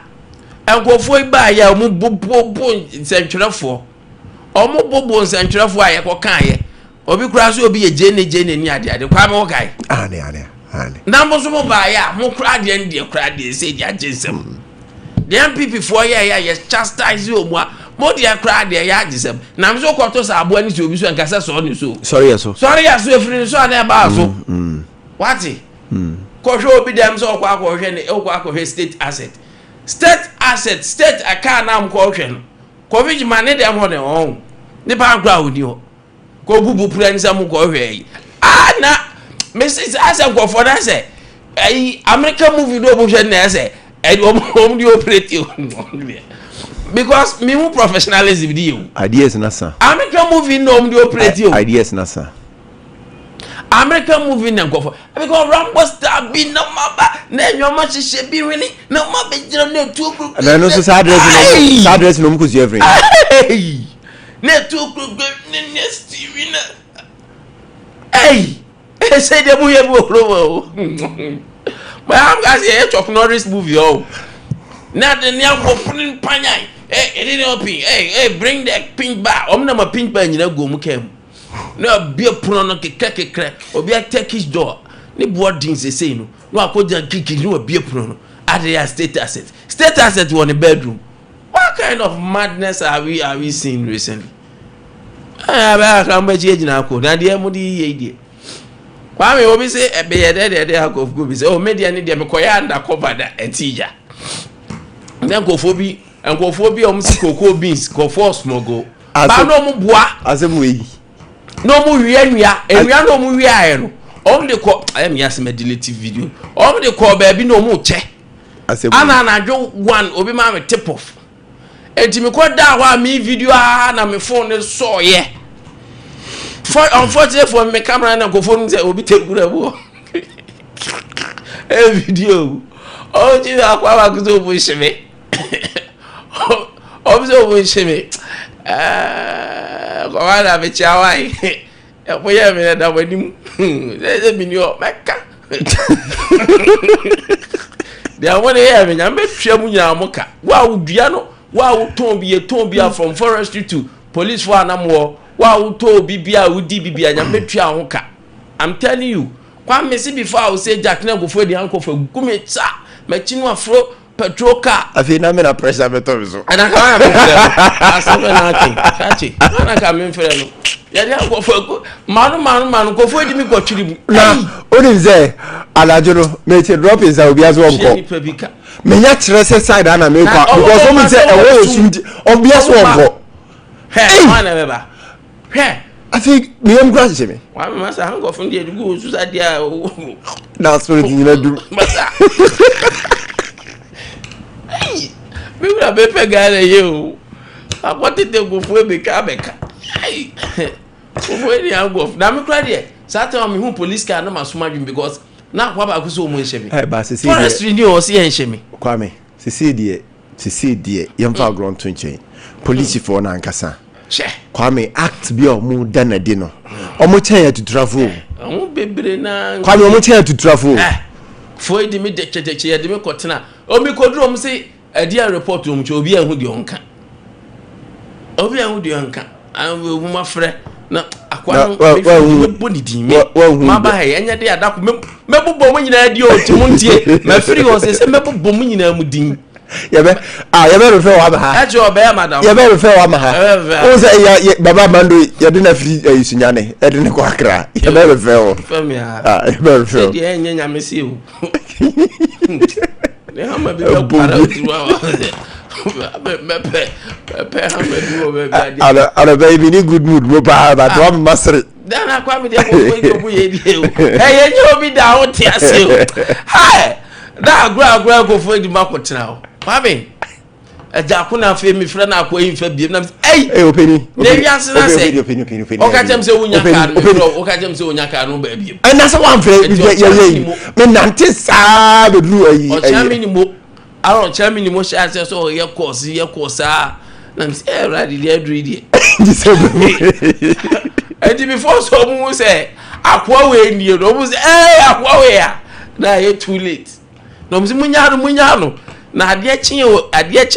[SPEAKER 1] enkofo ba ya mu bobo nsentwerefo omo bobo nsentwerefo aye ko kan ye obi kura so obi ye jene ni ade kwa me wo kai
[SPEAKER 2] ane
[SPEAKER 1] na mo so mo ba ya mo kura de ndie kura de se dia jesem the MPP for ye chastise o mo de kura de ya jesem na me so ko to sa abo ani so obi so nkasa so ni so
[SPEAKER 2] sorry yaso
[SPEAKER 1] efiri so na ba so what ko hwe obi dem so kwa hwe ne kwa hwe state asset state aka na am ko hwe no ko bi ma ne dem ho ne on ne ba gwa odi ho ko bubu plan sam ko hwe na message asa go for that say American movie do bo hwe na say om di operate because me mu professionalism di you
[SPEAKER 2] ideas na sa
[SPEAKER 1] American movie no om di operate you
[SPEAKER 2] ideas na sa
[SPEAKER 1] American movie na go for because Rambo star be no maba na nyoma hihye bi wini na ma be gira na tu group
[SPEAKER 2] na no so sad dress no mkuzi every
[SPEAKER 1] na tu group ne Steven say de buye bu ro ma am ga say Chuck Norris movie na de ne go prin panyan it didn't open bring the pink bar na ma pink bar nyina go mu kem na bia puno no kekekekre obi a Turkish door ni boarding say no akoja kiki ni bia puno no ade state asset one bedroom. What kind of madness are we seeing recently? Ba kan ba je jina ko na de mudi ye die Kwame obi say be ye de akofu bi say o media ni de me koya undercover da etija then nkofo bi o msi cocoa beans ko force mogo ba no mu boa
[SPEAKER 2] asemu yi
[SPEAKER 1] no mu wi enua no mu wi aye no de ko am yas me delete video de ko ba bi no mu che ana na dwo one obi ma me tip off enti me ko da ho mi video na me phone so ye for unfortunately for me camera na ko phone say obi tegura bo video ji akwa ba kuzo bo shime obzo bo shime ko wala be chawai po ye me da wanim ze bi ni o meka dia wona ye me nyam be twam nyamoka wa udua no wa uton bia from forestry to police for anamwo wa uto bibia udi bibia nyam be twa ho ka. I'm telling you Kwame si before I say Jack na go for the uncle for gumetsa machinu afro petrol car
[SPEAKER 2] afi na me na pressure beto so
[SPEAKER 1] ana ka me asabe na tin kachi ana ka me fere no ya dia go for manu go for di mi go twiri mu
[SPEAKER 2] na onim ze alajo no me che drop is obi aso onko me nya kire se side ana me kwa because omi say e wo sumdi obi aso onko
[SPEAKER 1] he mana me ba he
[SPEAKER 2] I think me am grass me.
[SPEAKER 1] Why masa hang off ndi go susa dia
[SPEAKER 2] na spirit ni na du.
[SPEAKER 1] Masa. Hey, me ura be pega na ye o. Akwate te go fu beka. Hey. Obo ni hang off. Na me kra dia. Satan me hu police car na masoma dwum because na kwa ba ko so mo nhye me.
[SPEAKER 2] Hey ba
[SPEAKER 1] forestry ni o se nhye me.
[SPEAKER 2] Kwame, sisi die yemfa ground to nchen. police for na nkasa
[SPEAKER 1] che
[SPEAKER 2] Kwame act bi o mu danadi no o mu chen ya tutrafo
[SPEAKER 1] o bebre na
[SPEAKER 2] Kwame o mu chen ya tutrafo
[SPEAKER 1] foi di me de cheche ya di me kotena o mi koduro mu se dia report o mu che obi ahu di onka an wo ma frɛ na akwa no boni din me ma ba he enya de adako mebobɔ mu nyina di o ti mu ntie ma free o se mebobɔ mu nyina mu din
[SPEAKER 2] yebe refer wa ha
[SPEAKER 1] ajo be madam
[SPEAKER 2] yebe refer wa ha o se ya baba mando ya de na free isunyane e de ne kwa kra yebe refer o
[SPEAKER 1] fami
[SPEAKER 2] yebe refer
[SPEAKER 1] di enya nya me se o ne ha ma be para o ti wa
[SPEAKER 2] Ala baby ni good mood mo ba do am masri
[SPEAKER 1] dana kwa me de ko bo ye die o ye nyo bi da ho ti ase o hai da agura go fo di makotena o Kwame eja ko na fe mi frɛ na akɔ yin fa biem na
[SPEAKER 2] openi
[SPEAKER 1] ne wiase na se
[SPEAKER 2] openi
[SPEAKER 1] o ka jem se wonya ka no o ka jem se wonya ka no ba biem
[SPEAKER 2] na se wan frɛ ye me nante saa be duru ayi
[SPEAKER 1] o chami ni mo aro chami ni mo sha se so ye course na me say ready dey adri dey before so mu say akwa we ni no mu say akwa we ya na ye too late no mu say munya no na ade chi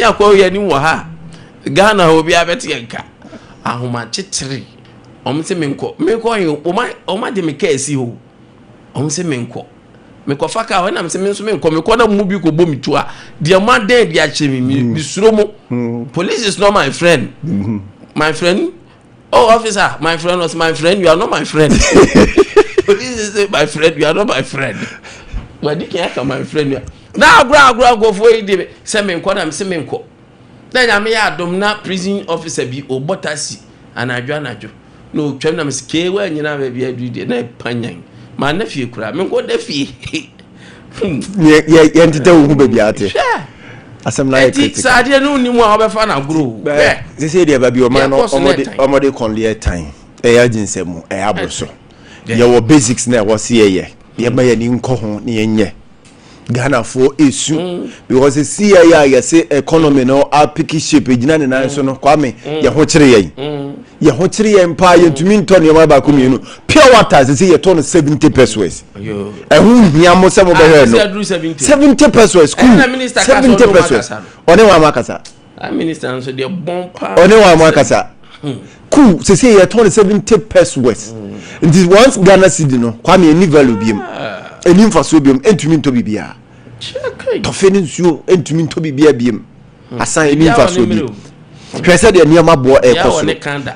[SPEAKER 1] akwa we ni wo ha Ghana obi abeti yanka ahoma chitere o mu say menko yo o ma de me ka esi ho o mu say menko mekɔfa ka ho na me se me nso me nkɔ na mu bi ko bɔ mitua de ma den de ache mi suro mo police is not my friend my friend officer my friend was my friend you are not my friend police is my friend you are not my friend but you can't my friend na agura go for de se me nkɔ na me se me nkɔ na nya me ya adom na prison officer bi o botasi anadwo no twam na me se ke wa nyina ba bi adu de na panyan ma na fie kura me ko da fie
[SPEAKER 2] ye ntete wo hu baby ate asem na
[SPEAKER 1] critic sade no ni mu a obefa na gro
[SPEAKER 2] se se de ba bi o ma no omode konle time e ya jinsemu e abroso ye wo basics na wo se ye ma ye ni nko ho ne ye nye Ghana for esu because see ya say economy no a picky shape ejina ne nan so no Kwame ye ho kire ye mpa ye tumi nto ne ma ba ko mienu pure water say ye ton 70 pesos yo hu hia mo se mo be he no 70 pesos cool 70 pesos one wa makasa
[SPEAKER 1] minister so de bon pa
[SPEAKER 2] one wa makasa cool say ye ton 70 pesos and once Ghana city no Kwame ni value biem enim faso biom entumi nto bibia to feni nsuo entumi nto bibia biem asan enim faso bi hwese de niam bo ekoso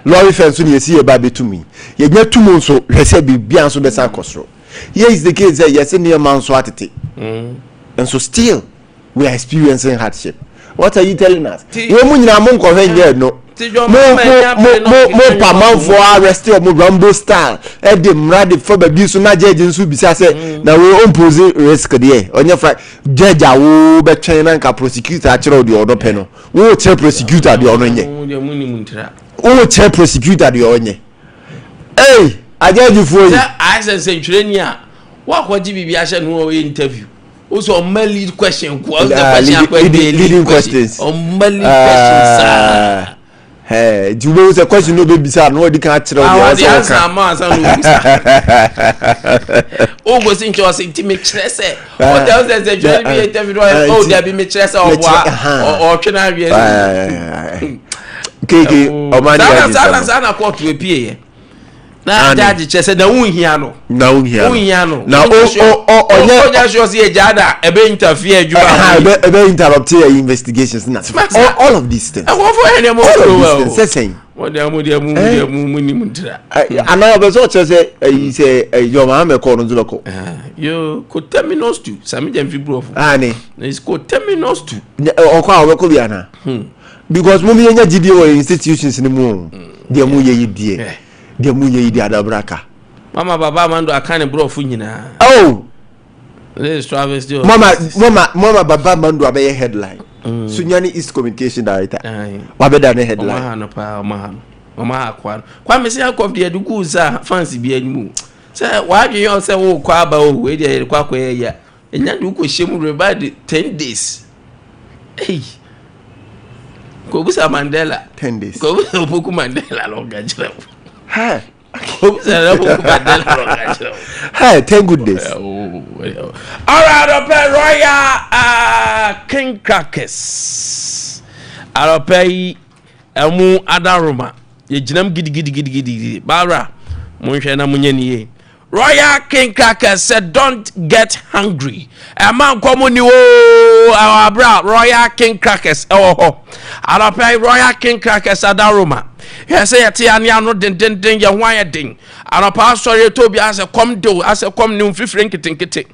[SPEAKER 2] lorry fence ni esi ye ba betumi ye nya tumo nso hwese bibia nso be san kosoro here is the case that yes niam nso atete and so still we are experiencing hardship. What are you telling us? We mu nyina mo nko hwe no mo pa man for arrest or mo Rambo style e de mrade for baby so na judge nso bisa say na we impose risk there onye fra judge awo be twen na nka prosecutor akere de odo pe no wo chere prosecutor de ono nye wo chere prosecutor de onye ajaji fo yi
[SPEAKER 1] I say ntwere ni a wa kwaji bibia hye no we interview also lead question
[SPEAKER 2] leading questions
[SPEAKER 1] lead questions
[SPEAKER 2] hey, do you know question no be bisa no di kan kire o
[SPEAKER 1] the answer no bisa o go sin cho say ti me kire say o tell say say join me interview o there be me kire say o wa o twena awie
[SPEAKER 2] keke o man
[SPEAKER 1] ya sana court we pie na judge che say na unhia no
[SPEAKER 2] na
[SPEAKER 1] o just show say jada e be interfere adwuma
[SPEAKER 2] e be interrupt your investigations na all of these things
[SPEAKER 1] I go for any more well
[SPEAKER 2] saying
[SPEAKER 1] what they mu ni mutira
[SPEAKER 2] ana be so che say your mama call no zuloko
[SPEAKER 1] yo ko terminus 2 sami jam fi bro
[SPEAKER 2] ani
[SPEAKER 1] is ko terminus 2
[SPEAKER 2] o kwa we ko bia na because mo mi nya gidi o institutions ni mu de mu ye yidie de mu ye yidie adabraka
[SPEAKER 1] mama baba mando akane bro fu nyina this Travis do
[SPEAKER 2] mama baba mando abe headline Sunyani East Communication Director wabeda ne headline
[SPEAKER 1] mama no pa mama akwa kwa me se akọ de edugu za fancy bi animu se wadwe yo se wo kwa ba o we de kwa ya enya de ko shemu rebad 10 days Kobusa Mandela
[SPEAKER 2] 10 days.
[SPEAKER 1] Kobusa Opoku Mandela longa jira.
[SPEAKER 2] Hey.
[SPEAKER 1] Kobusa Opoku Mandela longa jira.
[SPEAKER 2] Hey, 10 good days.
[SPEAKER 1] All right, Royal King Crackers. Arope emu adaroma. Ye jinam gidi. Bara monhwe na munyaniye. Royal King Crackers said, "Don't get hungry." A man komuni our bra Royal King Crackers. Arope Royal King Crackers adaroma. He say yati ania no den ye hwan den. Aropa sorry to bi as a come do as a come new fifren kitinkiti.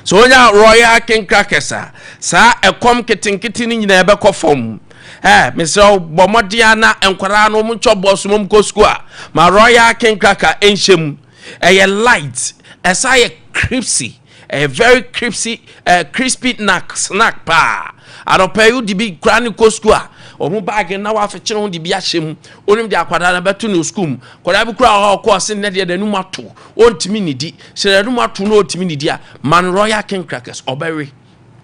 [SPEAKER 1] So onya Royal King Crackers sa e come kitinkiti ni nyina ebe kofom. Mr. Bomodia na enkwara no mu nchobo so mum ko ma Royal King Cracker enhyem a light as I crispy a very crispy snack pa I don't pay you the big granny ko omu bag na wa fechire ho de bi ahyem onim de akwada na beto no school kwada bi kura ho course ne de num ato ontimi nidi sere num ato no ontimi nidi a man Royal King Crackers obewe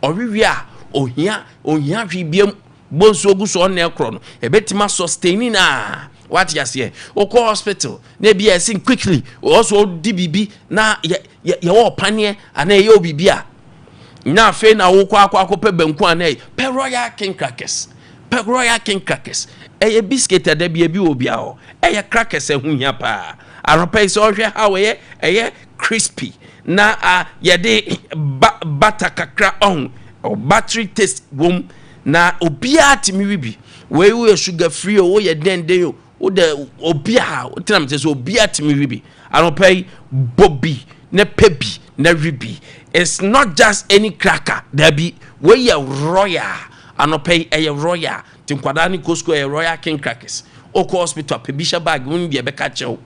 [SPEAKER 1] owiwi a ohia hwi biem bonso oguso on na ekro no ebetima sustaining na what you say oko hospital na bi esin quickly also di bibi na ye wo panie ana ye obibi a na fe na wo kwa pe banku ana pe Royal King Crackers eye biscuit da bi obi a ho eye crackers ehunya pa aropa so hwe ha we eye crispy na ye de butter kakra on battery taste boom na obi atimi wibi we sugar free o ye den yo o de obi a tinam say so obi atimi wibi aropa bobby na pebi na wibi. It's not just any cracker there be we ye royal anope a royal tinkwadani kosko a Royal King Crackers oko hospital pebisha bag won de beka chew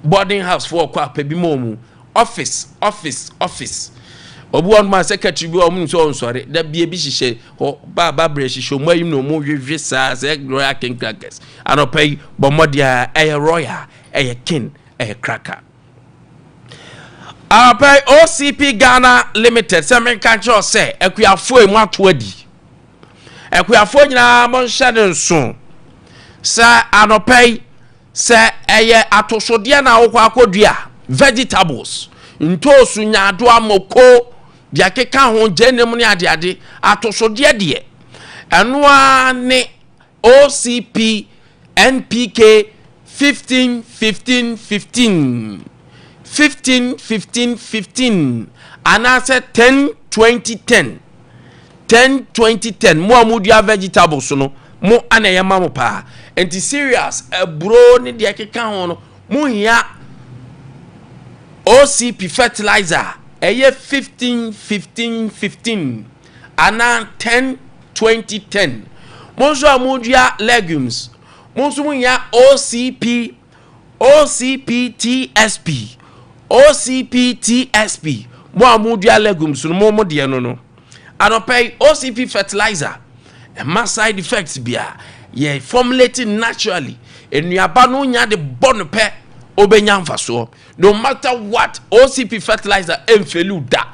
[SPEAKER 1] boarding house for kwa pebi momu office obu on my secretary bi omu so sorry da bia bi hihye ba bre hihye mo ayim no mo hwehwe sa Royal King Crackers anope bomodia a royal a king a cracker. Pay OCP Ghana Limited semen kancho say ekuafo emu atoadi ekuafo nyina mon hyade nso sa anopay se eye atosode na wokwa akodua vegetables ntosu nyado amoko biakeka ho jenem ne ade atosode de eno ne OCP NPK 15 and I said 10 mo amudua vegetables no mo anayema mo pa enti serious bro ni de keka ho no mo hia OCP fertilizer eye 15 and 10 mo so amudua legumes mo so mo hia OCP mo amudua legumes no mo de no I don't pay OCP fertilizer and my side effects bia ye formulating naturally and you abano nya de bon pe obenya mfaso no matter what OCP fertilizer emfelu da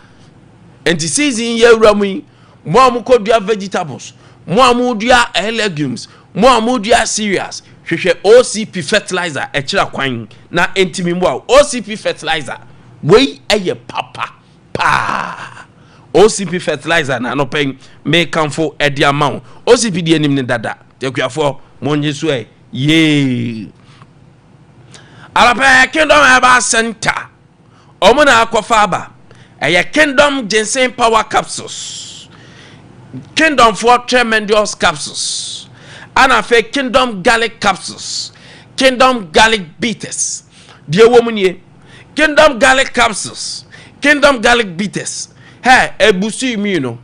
[SPEAKER 1] and the season ye ramu mo amukodua vegetables mo amudua legumes mo amudua cereals hwehwe OCP fertilizer e kira kwan na entimi mo OCP fertilizer we eye papa pa OCP fertilizer na no pen me kanfo edi amount OCP di enim ne dada tekuafo monye so ye alapa Kingdom Herbal Center omuna akofa aba Kingdom Ginseng Power Capsules Kingdom for Tremendous Capsules and afa Kingdom Garlic Capsules Kingdom Garlic Bitters die womunye Kingdom Garlic Capsules Kingdom Garlic Bitters ebusu imino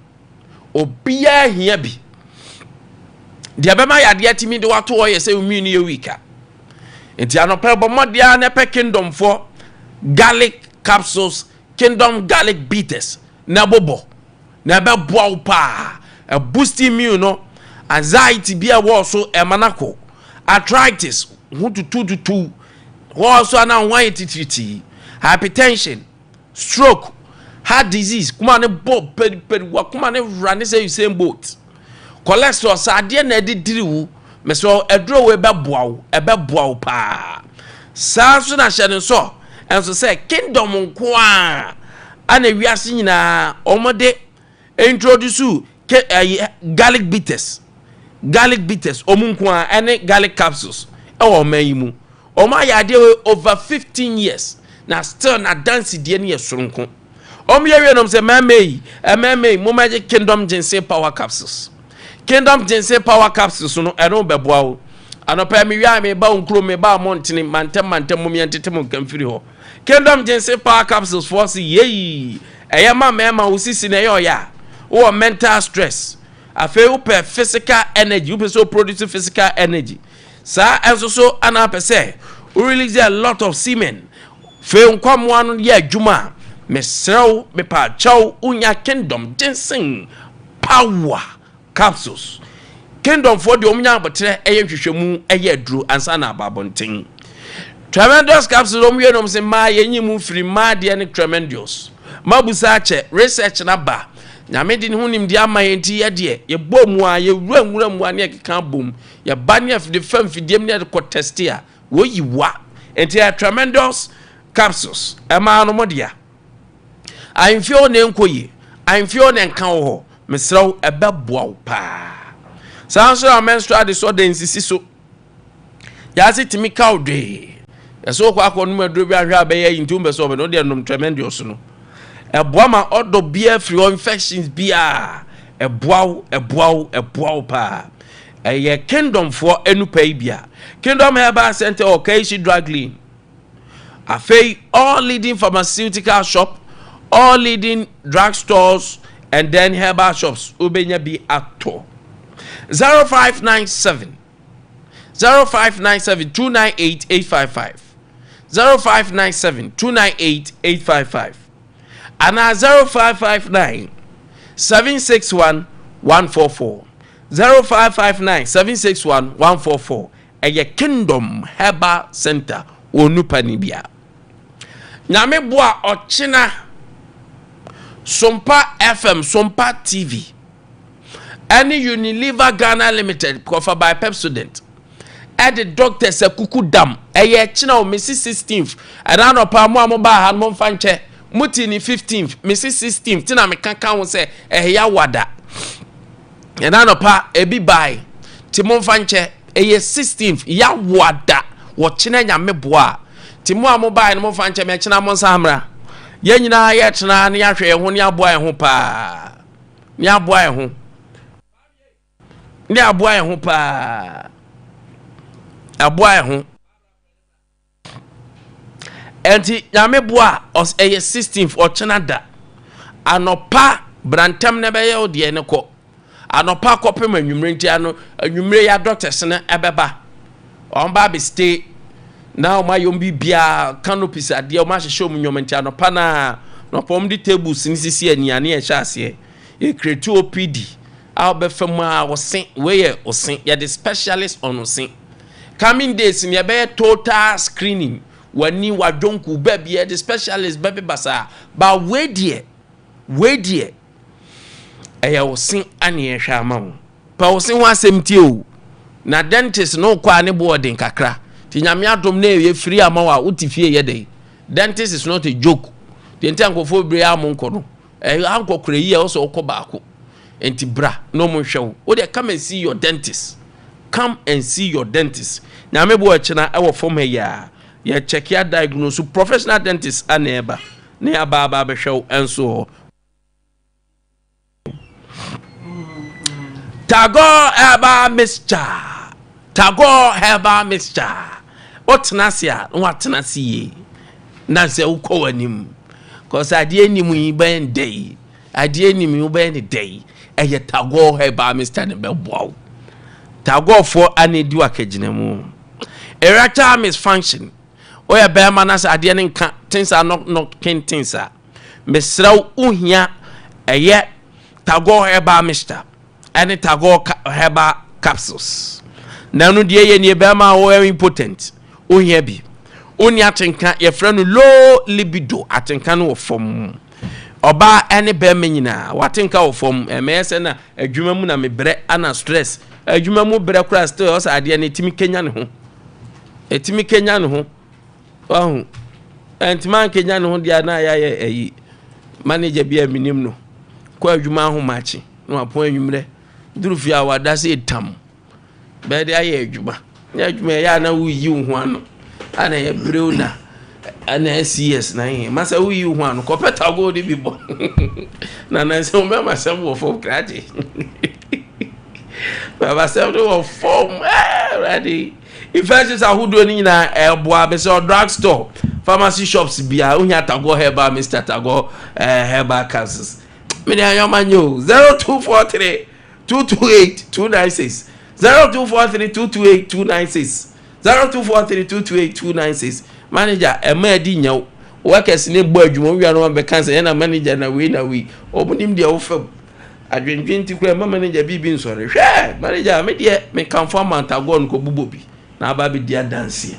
[SPEAKER 1] obia hia bi dia bema yade atimi de wato oye se imino ye wika enti anope bomodia na pe Kingdom for Garlic Capsules Kingdom Garlic Bitters na bobo na be boa pa boost immune anxiety bia wo so emanako arthritis hutututu wo so na wan tititi hypertension stroke heart disease kuma ne bob peri wa kuma ne run say you same boat cholesterol sa ade na edidiri wu me so edro we beboa wo pa sa so na hye ne so enso say kingdom nko a ana wiase nyina omode introduce garlic bitters omunko a ene garlic capsules e wo mayimu oma ya de over 15 years na still na dance die ne yesoronko ye nom say memei mo magic kingdom ginseng power capsules no eno beboa wo anopa mi wi me ba onkro me ba montene mantem mo mientetem kamfiri ho kingdom ginseng power capsules for see ye eyama mema usisi na yo ya wo mental stress afi wo per physical energy wo so produce physical energy sa enso so ana pese we release a lot of semen fe nkwamo anu ye adwuma mesrew me pa chaw unya kingdom ginseng power capsules kingdom for the omunya abotre eye hwehwemu eye aduru ansa na babonten tremendous capsules omye nom se ma yenyimu free ma de ne tremendous mabusa che research na ba nyame di ne hunim di ama yenti ye de ye bomu a ye wura mu ane keka bom ye bane of the fam fidiem ne ko testia wo yiwa enti a tremendous capsules ema no modia I feel ne nkoyi I feel ne nka wo mesrew ebeboa pa sanso a menstrual disorder insisi so ya se timi kaw de eso kwa akọ num aduro bi ahwa abeya yintu mbe so be no de nom tremendous no eboa ma odo bia free infections bia eboa pa eye kingdom for enupa bia kingdom herbal center or KC drug lane afei all leading pharmaceutical shop all leading drug stores and then herbal shops ubenya bi ato 0597 298 855 0597 298 855 and 0559 761 144 0559 761 144 eye kingdom herbal center onupa nibia nyame boa ochina Sompa FM Sompa TV any Unilever Ghana Limited covered by Pepsodent at the doctor Sekuku Dam eye china o Mrs 16th and anopa mo amoba han mo fanche muti ni 15th Mrs 16th tina me kankan wo se ya wada and anopa ebi bai ti mo fanche eye 16th ya wada wo china nyame boa ti mo amoba no mo fanche me china mo samra ye nyina ye tena ne ahwe ho ne aboa ho pa ne aboa ho ne aboa ho pa aboa ho enti nyame boa os eye 16th o chenada anopa brantam ne be ye ode ne ko anopa kopem anwumre nti ano anwumre ya doctors ne ebeba on ba be stay now my yombi bia canopies ade o ma hwehwe om nyom nti anopa na no pom di tables ni sisi aniane e hyase e create OPD a obefam a wosen we ye osen ye the specialist on osen coming days ni be total screening wani wadonku ba bia the specialist ba basa ba we die eya osen ane ye hwa ma pa osen ho asemti o na dentist no kwa ne boarding kakra ti nyame adom na ye free amawa utifie ye dey dentist is not a joke the entankofo bre amonko no ankokore yi e o so okobaako enti bra no mo hwew o de come and see your dentist nyame bo achina e wo form ya ye check ya diagnose professional dentist aneba ne aba be hwew enso Tago Heba Mr. Otnasia, Watanasi, Nasa Ukoanim, cause I didn't me ben day, I didn't me ben day, and yet Tago Heba Mr. Nebel. Tago for any duakajinemu. Erectile misfunction, or a bear manas I didn't things are not kintinsa. Miss Row Unya, a yet Tago Heba Mr. Any Tago Heba capsules. Nanu die ye ne bema wo impotent ohia bi oni atenka ye frɛ no low libido atenka no fom oba ene be me nyina watenka wo fom emese na adwuma mu na me bre ana stress adwuma mu bre kura still o sa ade na etimi kenya ne ho etimi kenya ne ho ohu entman kenya ne ho dia na ya eyi manager bia minim no kwa adwuma ho machi no apon anwumre duru fi awada se tam be de aye adwuma ya adwuma ya na wo yi ho ano ana ya breu na ana CS na yin masa wo yi ho ano ko peta go de bibo na se o me masem wo fo kraje baba se wo fo ready if I just ahudo ni na eboa be se drug store pharmacy shops bia unya tago herba Mr. Tago herba cases me dey ayomanyo 0243 228 296 0243 228 296 0243 228 296 manager ema di nyaw workers ne bo adwuma wi anu be cancer na manager na we obunim dia wo fam adwendwen ti kura manager bibi nsore hwe manager me de me kan format Tago nko bubobi na aba bi dia dance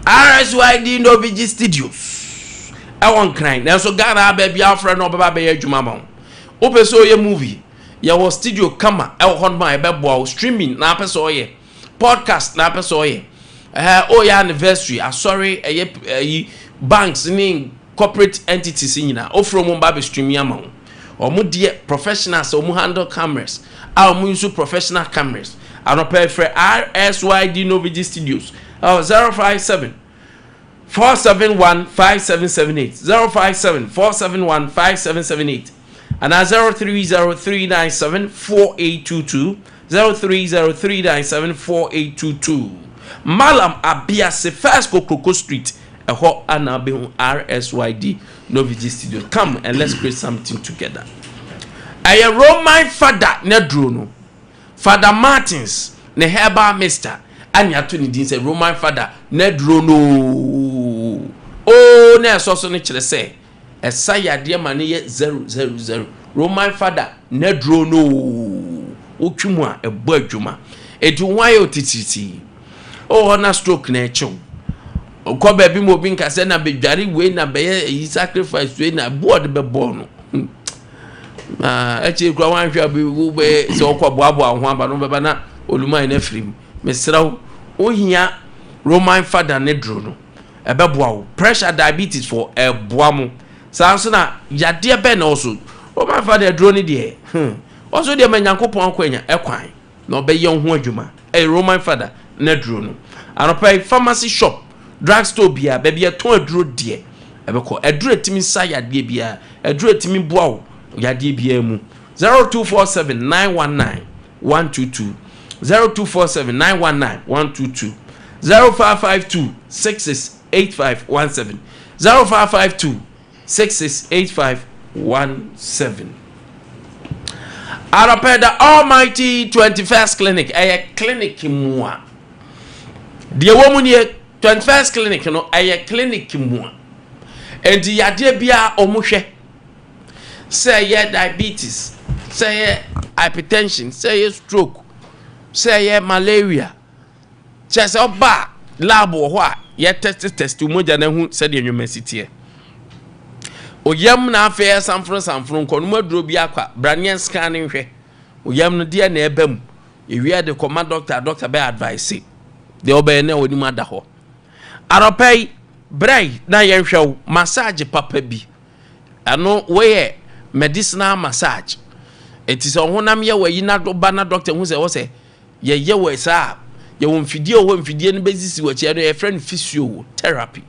[SPEAKER 1] RSYD no VG Studios I want crying na so Ghana baby afra no baba be adwuma ma o peso ye movie ya wo studio kama e wo hon ma e be bo streaming na peso ye podcast na peso ye o ya anniversary sorry banks ni corporate entities nyina o from mo ba be streaming ama o mo de professionals o mo handle cameras o mo use professional cameras and pay for RSYD no VG Studios 057 471 5778 057 471 5778 and 0303974 4822 0303974 Malam Abia se first Coco Street a ho anabe RSYD no VG Studio. Come and let's create something together. I a Roman father nedrono Father Martins ne herba Mr. Anya to ni din say Roman father nedrono oh na so ne kire say esaya de ma ne ye 000 Roman father nedrono otwumu a ebo adwuma edu wan yo tititi oh na stroke na echo ko ba bi mo bi nka say na bedware we na be yi sacrifice we na board be born eche kwa wan hwa bi wo be se okwa boabo ho aba no beba na oluman na frim mesraw ohia Roman father ne dro no ebeboa pressure diabetes for eboamo sanso na yade be na also Roman father dro ne de also de manyankopon akwanya ekwan na obeye ho adwuma Roman father ne dro no anopai pharmacy shop drug store bia ba bia ton aduro de ebeko aduro etimi sa yade bia aduro etimi boa yade bia mu 0247 919 122 0247 919 122 0552 668517 0552 668517 Arapeda Almighty 21st Clinic a clinic mua de woman ye 21st Clinic no a clinic mua enti yade bia omuhwe say ye diabetes say ye hypertension say ye stroke say ye malaria say oba lab ho a ye test moja na hu say de university oyam na afa sanfron kono maduro bi akwa branian scanning hwe oyam no de na ebam ewia de koma doctor be advice de obey na woni mada ho aropai brai na ye hwe massage papa bi ano we medicinal massage it is honam ye we na do ba na doctor hu se wo se ye we sa ye won fidie o mfidie no bezisi wo che no ye friend physiotherapy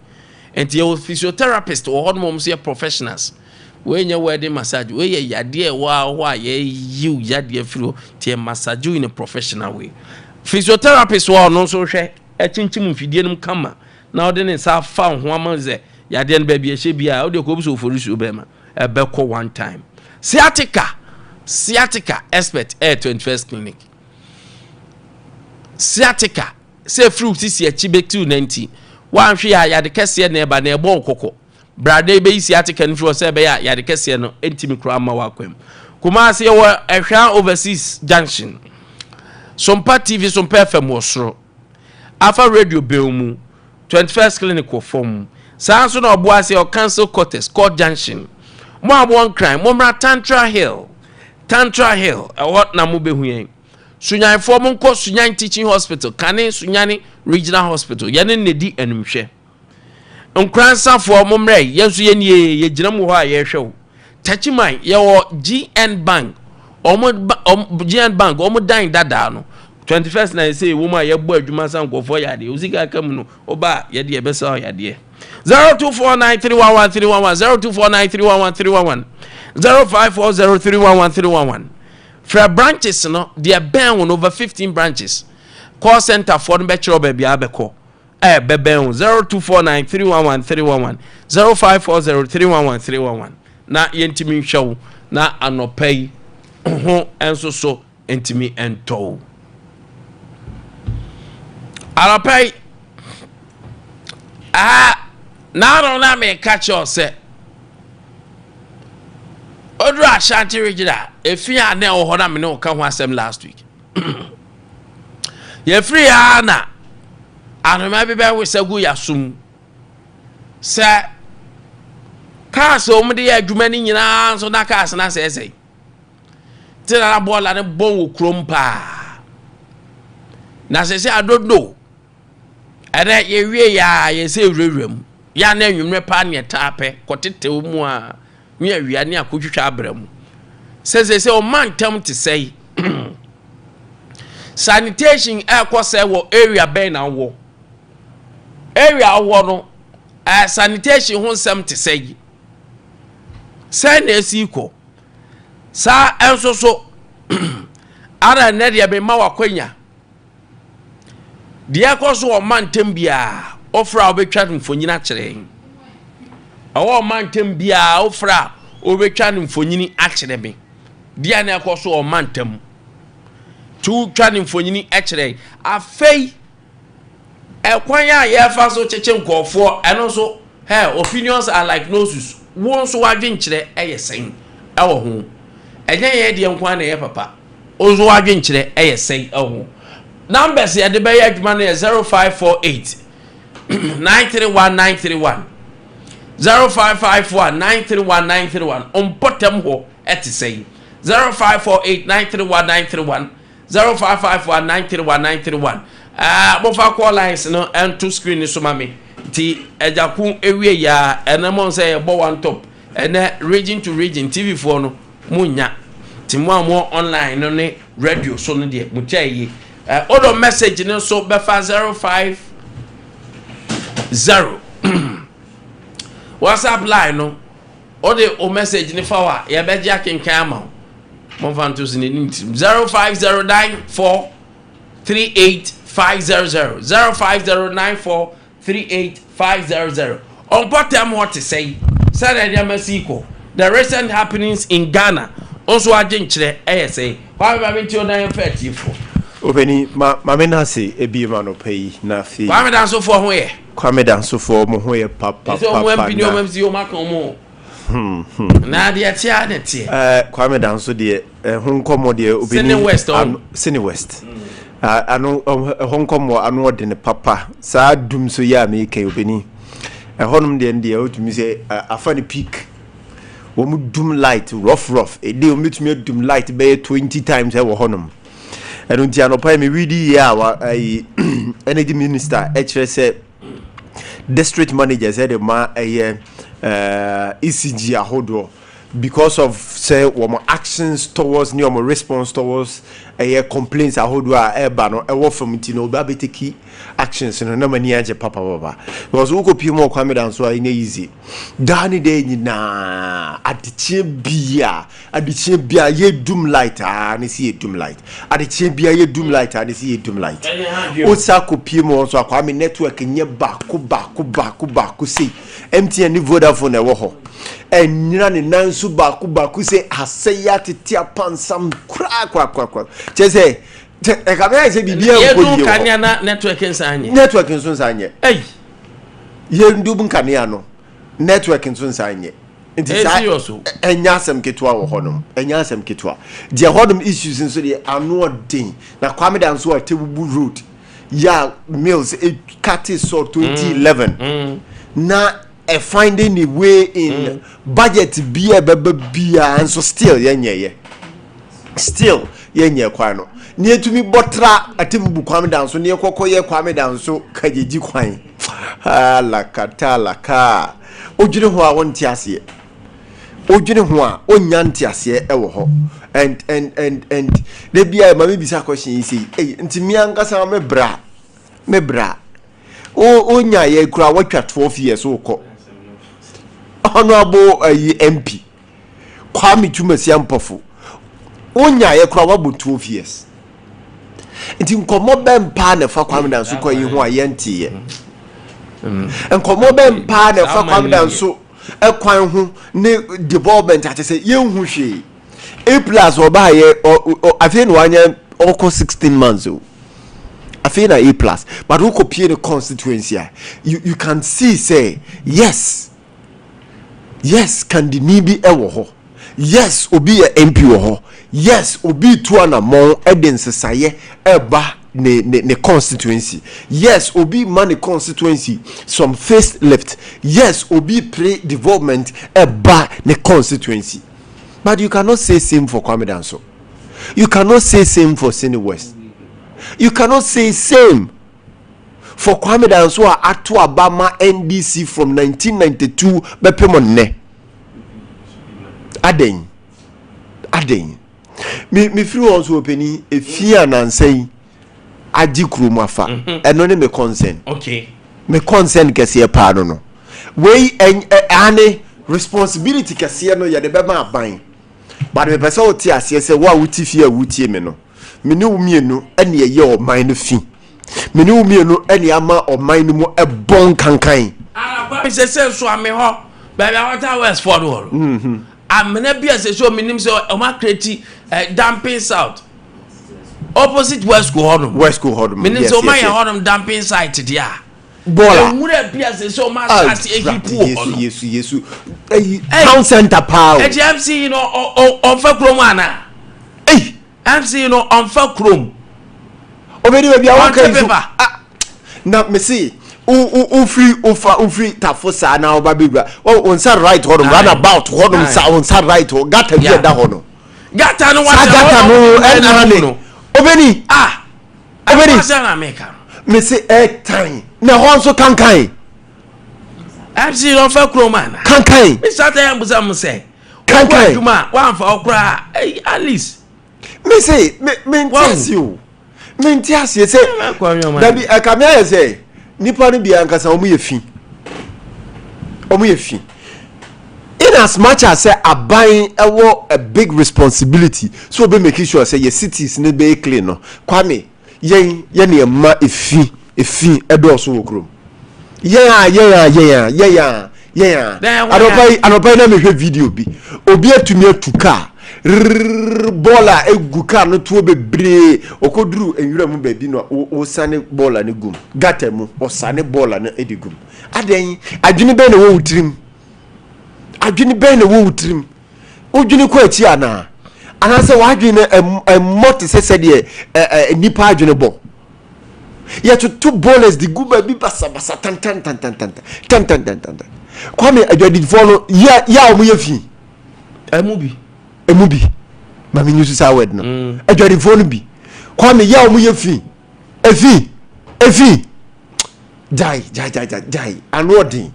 [SPEAKER 1] and your physiotherapist or hormone say professionals when you wedding massage we ye yade wa ye you yade afro tie massage in a professional way physiotherapist wa no so hwe e chinchim mfidie num kama na ode ne sa fa ho amaze yade no ba bi ehye bia ode ko buso oforisu be ma e be ko one time sciatica expert 21st Clinic sciatica say fruit isi achibektu 90 wan hwe ya de kese na eba na ebo kokko brade be isi atika nfro se be ya de kese no entimi kro ama wakwam kuma se wo ehwa overseas junction Sompa TV Sompa FM wosro afa radio belmu 21st Clinic wo form sanso na obo ase o cancel quarters court junction mo abon crime mo mra Tantra Hill what na mo behu yen sunyan fo mo nko sunyan teaching hospital kane sunyane regional hospital yene nedi enumhwe nkransa fo mo mre yenso yenie ye gina mo ho a ye hwe tachiman ye wo GN Bank GN Bank omo dan dada no 21st na say woman ye bo adwuma san nkofo yade usika kam no oba ye de besa yade 0249311311 0249311311 fra branches no they ben on over 15 branches call center for the bachelor baby abeko beben 0249311311 0540311311 na yentimi hwew na anopai ho enso so entimi ento anopai na don't let me catch you say Odra Ashanti Regina if you are now hold me no come asem last week ye free ana and maybe be we say go yasum say cars o mde adwuma ni nyina so na cars na say ti na bola ne bon wo krom pa na say I don't know ada ye wie ya ye say rewrem ya na nwumre pa ne tape kotete mu a mi awia ne akotwitwa abram say o man tam to say sanitation say wo area ben na wo area wo no sanitation ho nsem to say na esiko sa enso so ara ne de be ma wakwanya de akoso o man tam bia ofra obetwa mfonyina kire awo man tam bia ofra obetwa mfonyini akire me dia na akoso o man tam tu twa mfonyini akire afei ekwanya ye fa so cheche nkofo eno so opinions are like noses won so wadwen kire eyesen ewo ho enye ye de nkwa na ye papa ozo wadwen kire eyesen ewo numbers ye de be ye adwuma na 0548 931931 0551931931 ompotem ho etisei 0548931931 0551931931 bofa call lines no and two screen so mame ti ejaku ewie ya enamon say bo one top ene region to region TV for no munya ti mo amo online no ne radio so no de mutiaye odo message no so befa 050 WhatsApp line no ode o message ni fa ya beje akenkan ama mo fan to sin ni 0509438500 0509438500 on potem what to say Saturday Mexico the recent happenings in Ghana also aginkire say why be me 934
[SPEAKER 2] Obeni mamena se ebi ma no pay na fi
[SPEAKER 1] Kwame danso for ho ye
[SPEAKER 2] Kwame danso for mo ho ye papa
[SPEAKER 1] so mo mpi o mamsi o maka mo na de atia na tie
[SPEAKER 2] Kwame danso de ho nkomo de obeni Sene West ano ho nkomo ano de ne papa sa dum so ya me kai obeni honum de otumi se afa ne peak wo mu dum light rough e de o metumi dum light be 20 times e wo honum eno ntia no pa me widi ya wa energy minister HRS district manager said ma ECG ahodo because of say what actions towards new response towards complaints ahodo eba no e wo from tino ba beteki actions no na mani age papa baba because wo ko pie mo Kwame danso ai na easy dani de nyina adichie bia ye doom light na si ye doom light adichie bia ye doom light na si ye doom light o sa ko pie mo so Kwame network nye baako sei MTN ni Vodafone e wo ho enyina ne nansu baako sei aseya tetia pansam kra chese e ka be se bibia ko yi
[SPEAKER 1] kania na network nsanye
[SPEAKER 2] ye ndu bunkania no network nsanye nti sa enyasem ketwa wo honom enyasem ketwa de hodom issues nso de ano den na Kwame danso atebubu road ya mills cut so 2011 na finding a way in budget be and so still yenye kwano near to me botra atim Kwame down so near Kokoye Kwame down so kajeji kwan la ka ojire ho a wonti ase ojire ho a onyanti ase ewo ho and they be a mama bisa question yi say nti mi ankasa me bra o nya ye kura watwa 12 years oko honorable MP Kwame Nkwantabisa onya ye kura wabu 12 years nti nkomo bempa na fa Kwame dan so kwa yi ho a yenti ye nkomo bempa na fa Kwame dan so ekwan ho ne development ate say ye hu hwe A+ oba ye afi no wanya oko 16 months o afi na A+, but who copy the constituency you can see say yes can the nibi ewo ho. Yes, obi a MP wo ho. Yes, obi tu anamon evidence saye eba ne constituency. Yes, obi man the constituency some facelift. Yes, obi pre-development eba ne constituency. But you cannot say same for Kwame Danso. You cannot say same for Sene West. You cannot say same for Kwame Danso atu Abama NDC from 1992 bepemone. Aden me free also openi efia na nsai agi krumafa eno ne me concern.
[SPEAKER 1] Okay,
[SPEAKER 2] me concern kese pa no we ane responsibility kese no ya de bema aban but me pese oti ase se wa wuti fie wutie me no me ne umienu ene ye o man no fi me ne umienu ene ama o man no mu ebon kankan
[SPEAKER 1] ara ba se so ame ho ba bia water west for do amena bia se so minim se o ma create dumping south opposite west go hodom minim so my hodom dumping site dia
[SPEAKER 2] bola
[SPEAKER 1] mura bia se so ma start ehipu hodom
[SPEAKER 2] yesu town center power
[SPEAKER 1] MC no on fa krom ana MC no on fa krom
[SPEAKER 2] obedi we bia won kan na me see free tafosa na obabigwa on sa right hodom run about hodom sa on sa right ho gata bia da hono
[SPEAKER 1] gata no
[SPEAKER 2] wa gata no obeni obeni
[SPEAKER 1] sana meka
[SPEAKER 2] me say time na ho so kankan
[SPEAKER 1] MC no fa kromana
[SPEAKER 2] kankan
[SPEAKER 1] me start am buza mo say
[SPEAKER 2] kankan
[SPEAKER 1] duma wa fa okra at least
[SPEAKER 2] me say me ntasi o me ntasi say dabi akamia say nipa ni bia nkasa omu ye fi in as much as say aban ewo a big responsibility so be making sure say your cities ne be clean no Kwame yen ne ma efi edo so wokrom yen anopai na me hwe video bi obi atumi atuka bola eguka no to bebre okoduru enwura mu baby no o sane bola ne gum gata mu o sane bola na edigum aden adwini be na wo wutrim odwini ko achi ana se wadwini moti sese de nipa adwini bo ye to two bowlers the gum baby basa tan Kwame adwadi follow ya o mu ye fi emubi mami nyusu sa wed no adwari fo no bi Kwame ya omu ye fi efi jai anodin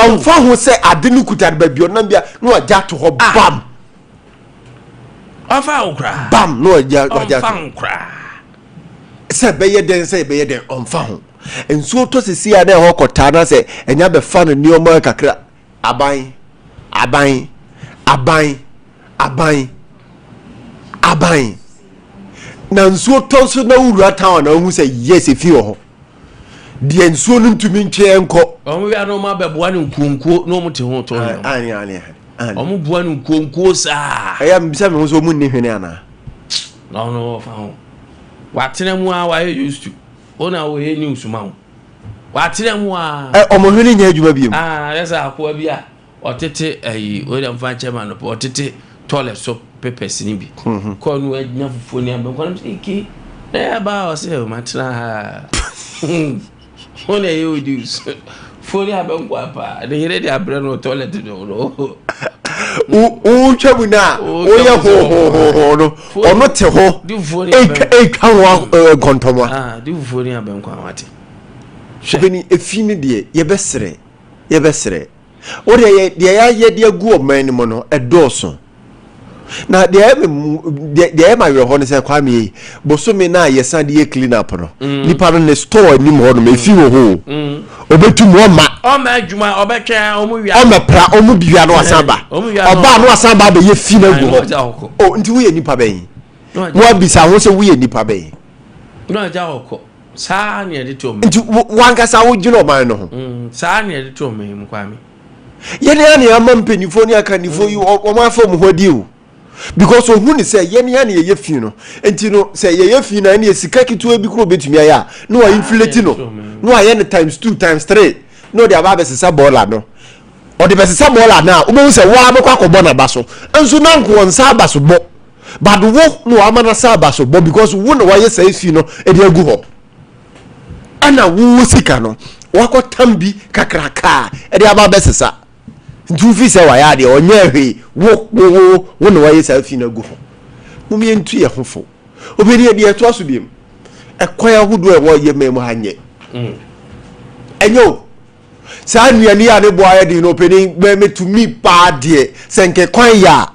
[SPEAKER 2] on fa ho se ade no kuta ba bi onam bia no aja to ho bam
[SPEAKER 1] afa okra
[SPEAKER 2] bam no aja
[SPEAKER 1] kra
[SPEAKER 2] se be ye den on fa ho enso to se sia na ho kota na se enya be fa no nioma kakra aban na nsuo tonso na wura town na hu say yes efi ho de nsuo no ntumi nche enko
[SPEAKER 1] omo wi ano ma beboa ne nkuonkuo no mo te ho to no
[SPEAKER 2] ani
[SPEAKER 1] omo boa ne nkuonkuo saa
[SPEAKER 2] eya mbisa me ho so mu nni hwene ana
[SPEAKER 1] no fa ho watena mu a wa used to ona wo he news ma ho watena mu a
[SPEAKER 2] omo hwene nya adwuma biem
[SPEAKER 1] yesa akwa bia otete William Van Chairman no otete toilet so papers ni bi ko no anya fufuo ni am ko iki na ba o se o matna ona you use Fully abenkwa the here dey abre no toilet no.
[SPEAKER 2] Twamu na o ye ho no ono te ho e ka ho kontomo
[SPEAKER 1] di fufori abenkwa wate
[SPEAKER 2] shebeni efini de ye besere o de ye de agu oman ni mo no edoso na de ma we ho ne se Kwame bosome na yesan de clean up no nipa no ne store ni mo no me fi wo ho obetu mo ma
[SPEAKER 1] o ma adwuma obetwa o mu wia
[SPEAKER 2] o mepra o mu biwia no asamba oba no asamba be ye fi na gu ho o nti wo ye nipa ben wo bisa ho se wo ye nipa ben
[SPEAKER 1] no aja hoko saa ne de to me
[SPEAKER 2] nti wankasa wo gino man no ho
[SPEAKER 1] saa ne de to me mu Kwame
[SPEAKER 2] ye ne ama mpenifo ni aka nifo yi o ma fo mu hodi o because who ni say ye ye fi no enti no say ye fi na ne sika kitu bi kro betumi aya no wa inflate no aye ne times 2 times 3 no de aba be sesa baller no o de be sesa baller na o be say wa makwa ko bona baso enso na nko onsa baso bo but wo no amana sa baso bo because wo no wa ye say fi no e de agu ho ana wo sika no wakọ tambi kakraka e de aba be sesa ntu fi se wa ya de onye hwe wo no wa ye say fi na agu ho mo mi entu ye hofo obedi e de to aso biem e kwaya hudu e wo ye mem hanye enyo sa nuani ya ne boaye di no peni me to me pa de senke kwan ya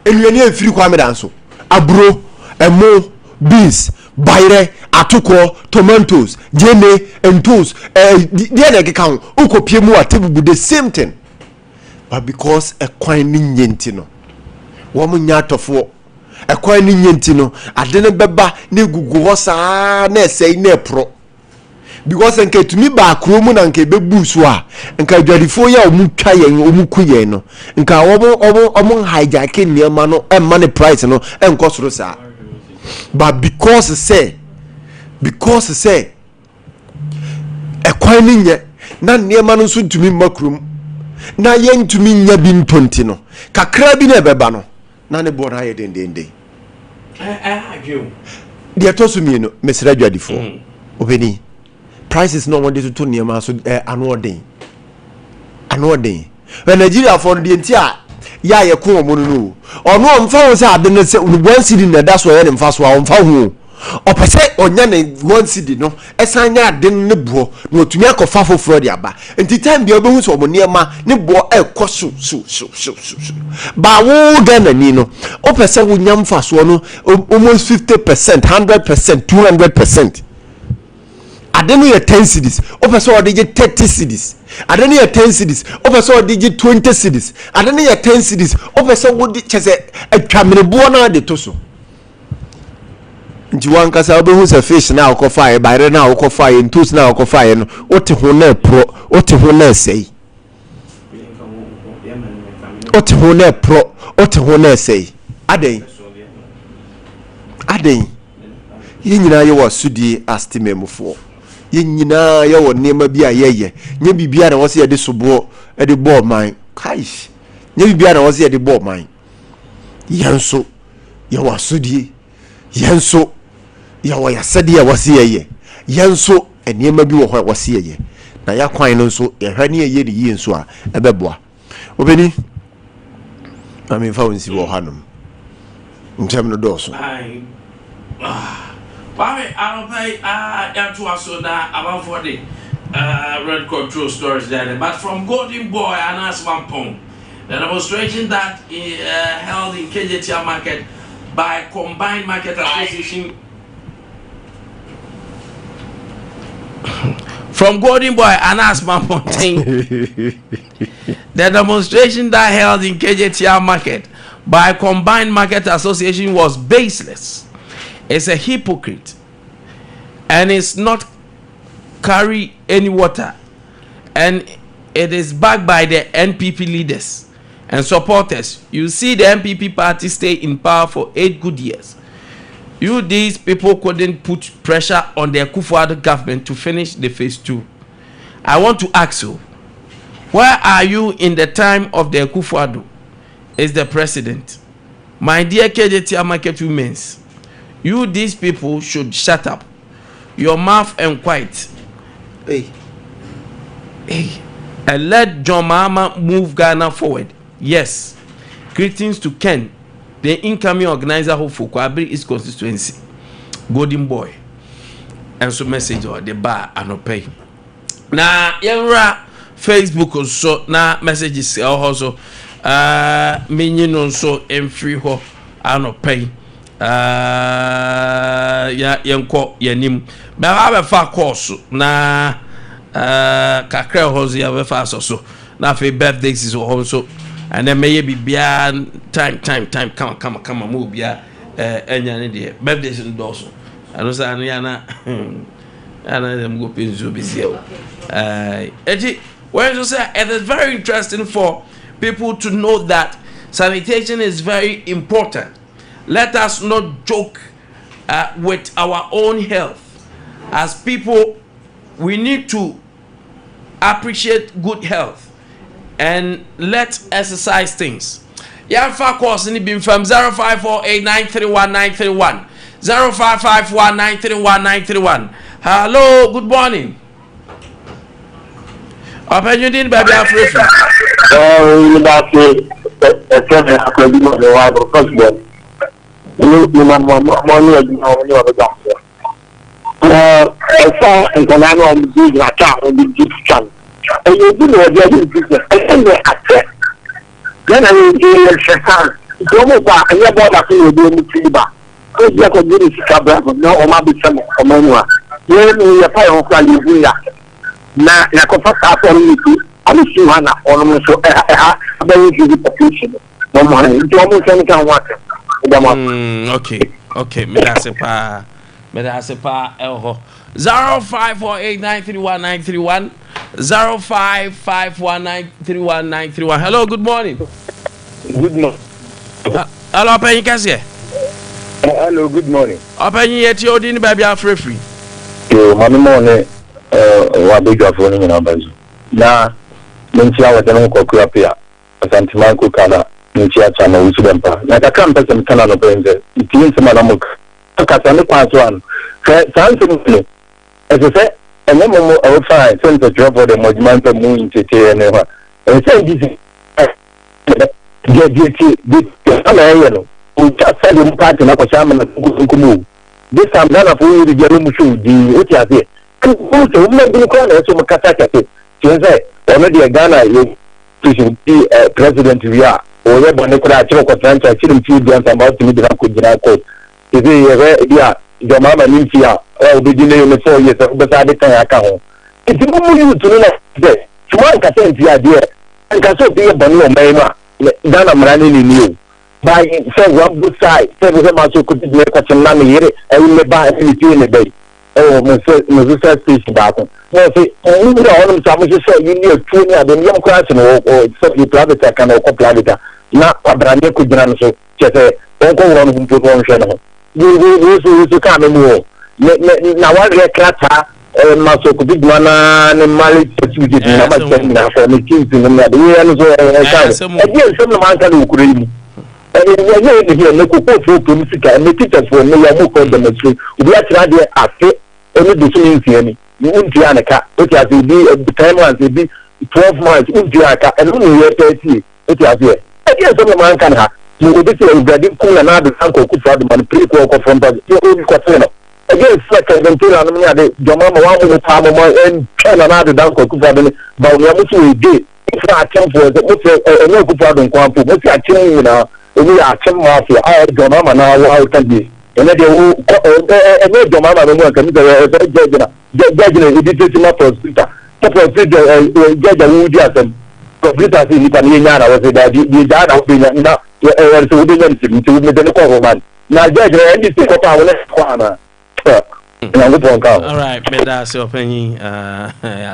[SPEAKER 2] enuani afiri kwa me danso abro emo beans bayre atoko tomatoes jene entos de na keka ho ukopie mu atebubu the same thing but because a kwan ni nyenti no wo mu nya atofo e kwan ni nyenti no ade ne beba ne gugu ho saa na esei na epro because enke tumi ba kromu na nke bebu so a enka adwadifo ya omutwa yen omuku yen no enka omo hijack niema no emma ne price no enko soro saa but because say ekwan ni nye na niema no so tumi makrum na yen tumi nya bi ntonti no kakra bi na ebeba no na ne bo na ye dendende
[SPEAKER 1] adwo
[SPEAKER 2] de to so mi no mesra adwadifo obeni prices no one to niema so anoden when Nigeria for the entire ya ye ko omo no ono omfa wo se ade no se one city na da so ye ne mfa so a omfa ho opese onya ne one city no esanya ade ne buo na otumi akofa foforo de aba enti time bia obehu so omo niema ne buo ekoso ba wo Ghana ni no opese wo nya mfa so no almost 50%, 100%, 200%. I don't know 10 cities. Over so they get 30 cities. I don't know 10 cities. Over so they get 20 cities. I don't know 10 cities. Over so what they just a camera buona de toso. Njiwan kasa obe who's a fish now ko fire by now ko fire in tools now ko fire no. Oti hone pro, oti hone say. Oti hone pro, oti hone say. Aden. Ye nyina ye wa sudi astime mufo. Ye nyina ye wo nema bi a ye nye bibia na wo se ye de sobo e de ball man kaish nye bibia na wo se ye de ball man yenso ye wa sudi yenso ye wa ya sade ye wo se ye yenso enema bi wo ho wo se ye na ya kwan no nso ye hwa ne ye de yi nso a ebeboa obeni ami fa wonsi wo hanom ntem no doso
[SPEAKER 1] Kwame, I don't pay to us so that about 40 red control stores there. But from Golden Boy and as one pound, the demonstration that held in KJTR market by Combined Market Association. From Golden Boy and Asman Fontaine, the demonstration that held in KJTR market by Combined Market Association was baseless. It's a hypocrite, and it's not carry any water, and it is backed by the NPP leaders and supporters. You see, the NPP party stay in power for 8 good years. These people couldn't put pressure on the Akufo-Addo government to finish the phase 2. I want to ask you, where are you in the time of the Akufo-Addo? Is the president? My dear KJTR market women, these people should shut up your mouth and quiet.
[SPEAKER 2] Hey,
[SPEAKER 1] And let John Mahama move Ghana forward. Yes. Greetings to Ken, the incoming organizer of Kwabri East constituency. Golden Boy. And so message or the bar and no pay. Na yenra Facebook also na messages also meaning also free ho and pay. Ya yenko yanim. But I have a far course na kakra house ya be fa so na fe birthdays is also and then maybe bia time come move bia enya ne de birthdays ndo so ano sa no ya na ana dem go penzo be see when you say it is very interesting for people to know that sanitation is very important. Let us not joke with our own health. As people, we need to appreciate good health and let's exercise things. Yeah, for course, it been from 0548931931, 0551931931. Hello, good morning. Open your din, baby, I'm free.
[SPEAKER 3] Na yakofa afọ n'iku amisi ha na ọnụ so abayi ji population no mo han nti omo so nka ho ate
[SPEAKER 1] okay me da se pa elho 0548931931 0551931931. Hello, good morning. Hello, Penny Kasie.
[SPEAKER 3] Hello, good morning.
[SPEAKER 1] Penny yet you din baby are free.
[SPEAKER 3] Yo mami mo ne wa big afọ ni na bazu na nti awa de no kokura pia asantima ko kala nti acha na wusu dempa na ka kan pese mtana no benze itin sema na muk ka sa ne kwaso an sanse mu ese ene mo o fine sense drop for the mojimanta mu intete ne ha ese ndisi get ala yeno o ta sa de mu party na ko chama na kumu this time na for you de mu shu di o ti ase ko so mo bi ko na so mo kata kate tinze ono de Ghana you president we are o ye bone ko da chiro ko trancha chirim ti do anta about mi de ko jira ko ibe ye dia jo mama nimfi a o be dine me 4 years o be sa de kan aka ho ti mo mu yu tunu na de tuma nka senti a de nka so bi ye bone o mai ma Ghana mrani ni o by say one good side say we ma so ko di me ko chimna me yire e me ba e ti ne be mo se station ba ko no say o ni ro no samu se you need to ni adem yam class no o so you private kan o ko private na abrande ko jina no so che on ko ro no mpo on hwe no you ka me mu na wa re krata ma so ko big mana ne mali security na ma chen na for me kids no na de no so ka e dey some man kan ukure ni ye here no ko for musica and teachers for me ya mo ko demonstrate we are try there afi any decision in you won't be anaka it has be 10 months it be 12 months won't be aka and no year 30 it has here again some man can ha you go this you grade cool na do sanko ku for the man pre ko from that you go ko tell again second ventura no me ade joma ma wa mo pa mo en tell na do danko ku for the ba we am so dey if I come for the no ku for the kwampo mo si achen na we are achen ma fi I joma ma na wa kan bi ene de wo ene joma ma mo kan de judge na edit na prosecutor judge wo di asem computer si ni kan nya na wo se da di da na wo na so wo de nya ni ti wo me de ko ho man na judge na ndi si ko pa wo na ko ana
[SPEAKER 1] all right me da se openyi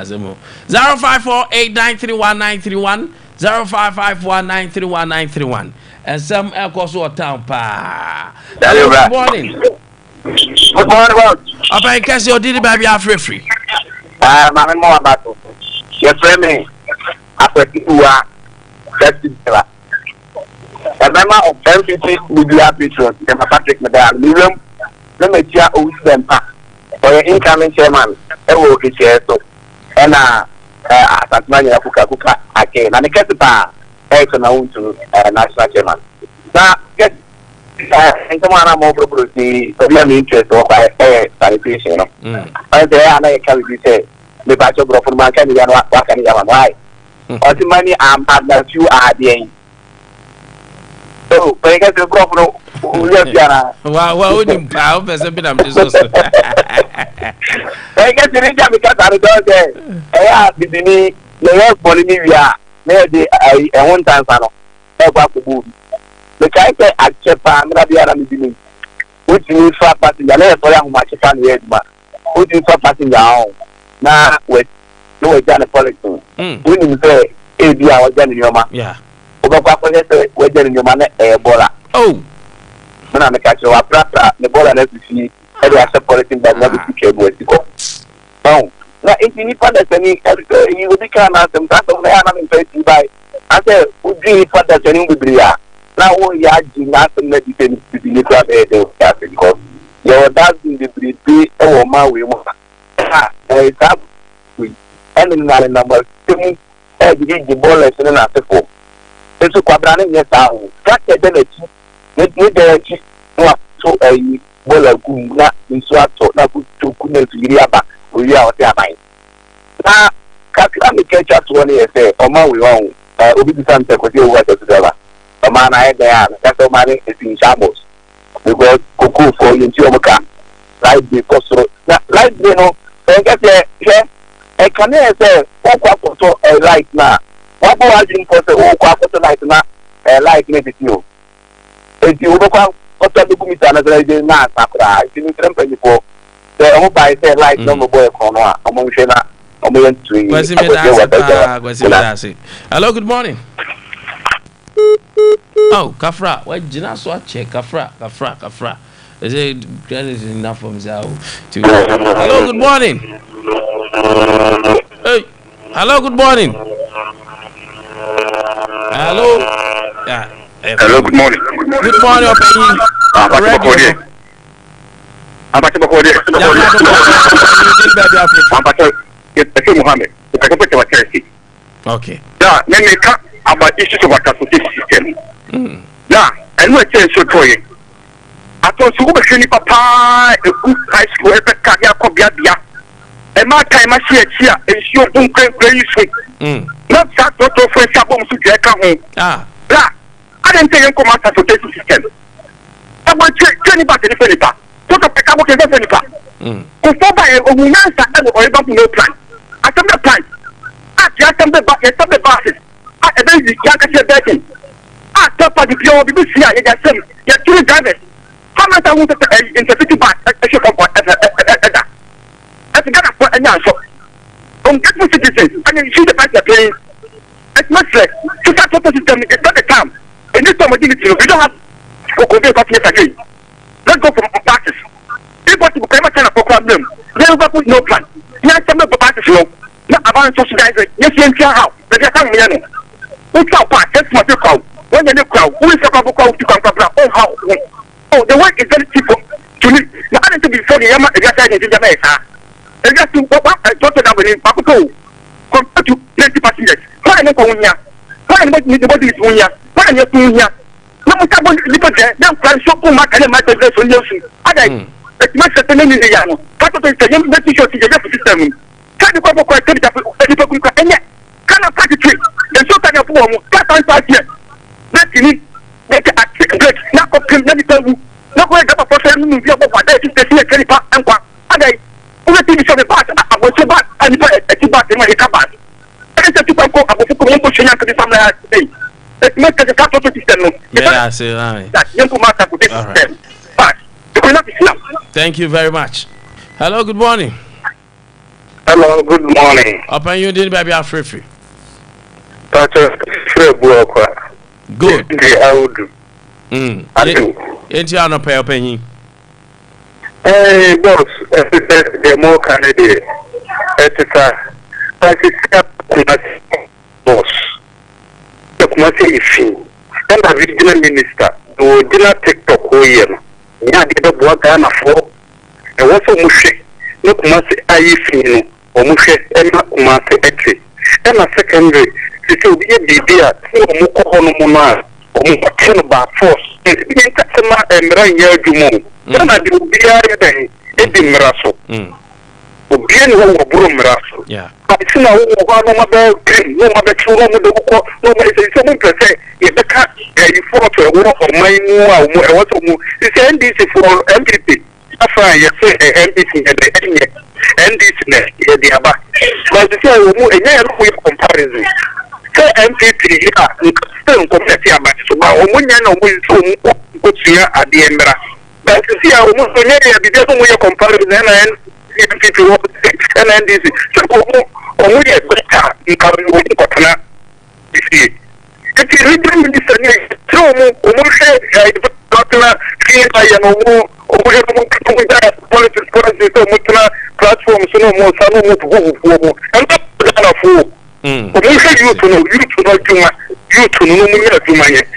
[SPEAKER 1] azemo 0548931931 0551931931 and some echoes or town pa. Good morning.
[SPEAKER 3] Good morning.
[SPEAKER 1] Apa ikasi odidi baby afre free.
[SPEAKER 3] Mama mo abato. Your friend me apetiwa festival. Remember of MPT media patron, the Patrick Madam William, no me tia o them pa. For your incoming chairman, e wo ke so. And Asantumanya kuka again. And the Ketipa Ekona to national chairman. Now get and come on more probably interest or sanitation. And there are like can we say the batch of from my can what can you why? Or the money I'm that you are the so I get the problem.
[SPEAKER 1] Wow, wouldn't power person be I'm just I
[SPEAKER 3] get the region because I don't say I have the Bolivia maybe a 1 time panel. The character at Japan, Rabia, which means for passenger, for young much fun yet, but which is for passenger now with no Janet Politan. We didn't say Abia was done in your man.
[SPEAKER 1] Yeah.
[SPEAKER 3] We're done in your man, Ebola.
[SPEAKER 1] Oh,
[SPEAKER 3] when I'm a catcher, the ball and everything, every other policy that never became with you. Oh, now if you need to understand, you will become some kind of man in by. I said, would you need to understand with Bria? Now, we are nothing medicine to be because your dad in the breed, oh, my, we want. There is up with any number 2, the ball is in an for. It's a quadrant, yes, I'll cut the energy. Let me direct what so a bola gumna in Swato, not to Kuno to Yaba, we are their mind. Now, Kakami catch up 1 year, say, or my we own, Obi Santa could do what together. A man I had there, that's all money is in shambles. We go cuckoo for you in Chiomoka, like the costo, like you know, and get there, I can say, oh, a light now. What was in for the whole quarter light now, a light maybe you. If you look out, what the committee another day now, I didn't remember before. The whole by say like number boy corner among Shena, among three.
[SPEAKER 1] Hello, good morning. Oh, Kafra, what Jina Swatche, Kafra. Is it enough for himself to hello, good morning. Hey, hello, good morning. Hello. Yeah.
[SPEAKER 4] Hello, good morning.
[SPEAKER 1] Good morning, Opinion. Okay.
[SPEAKER 4] Yeah, then they come about issues of our system. Yeah, and we're saying so toy. I thought so much any papa, a good high school, a career cobia. And my time I see it here, and you're going very sweet. Not that photo for a sabon to get home. Yeah, I didn't tell you come out of the system. I want to tell you about the Fenipa. Put up a couple of the Fenipa. Before by a woman that or about no plan. I come the plan. I just come the buses. I then the Yakasha betting. I top of the pure BBC. I got some. You're 2 drivers. How much I want to interpret back a shop of I forgot for a young shop. On get me citizens, and you see the fact that playing. It's much less. To start the system, it's not the time. In this time, we don't have to convey again. Let's go from practice. People to become a kind of problem. Never put no plan. Yes, some of the practice. Not about socializing. Yes, you can how. But you're coming in. What's our part? That's what you call. When you crowd, who is the crowd to come from? Oh, how? Oh, the work is very cheap to me. Now, I need to be for the Yama, the other in Jamaica. And just to what I talked about in Paco compared to 20 passengers. Why not Unia? Why not need the body is Unia? Why not Unia? No, we can't look at them. Can show Puma and my solution. It's much the name in the Yano. Part of the young British system. Can you come quite and yet cannot practice it? And so can you form that on 5 years. That's it. Make it a great. Not of criminal. Not going to person who is what they think they see a and what. And I think it's a part. I was so bad and it's bad in my cabin. I said to people, I was going to change to the family today. Let's make a capital system.
[SPEAKER 1] Yeah, say that.
[SPEAKER 4] That young master with this system. But it will not be slow.
[SPEAKER 1] Thank you very much. Hello, good morning.
[SPEAKER 4] Hello, good morning.
[SPEAKER 1] Open you did baby free.
[SPEAKER 4] Good. I will do. I do.
[SPEAKER 1] Ain't you no pay open?
[SPEAKER 4] Hey, boss, the more candidate. Boss. The Kumasi issue. And the regional minister, who did not take the whole year. Yeah, did a work on a floor. And what's a mushe? No Kumasi Ayifino, or Mushe Emma Kumasi Etri. and a secondary. It will be a BB at Mukon, Mukon by force. It's been Katama and Ryan Jumo. Then I do be a day, Eddie Mirasso. Bien who broom raffle.
[SPEAKER 1] Yeah.
[SPEAKER 4] I see now one about no mother children with the no someone can say if the cat you fought a war for my what it's NDC for MPP. After you say NDC at the end NDC at the Abba. But the say we comparison. Say MPP still community about so when you know we go to at the end. But you see how much we don't comparison and NDC. So, we get better in Cameroon. You see, it is written in this. So, we politics, platforms, no more, and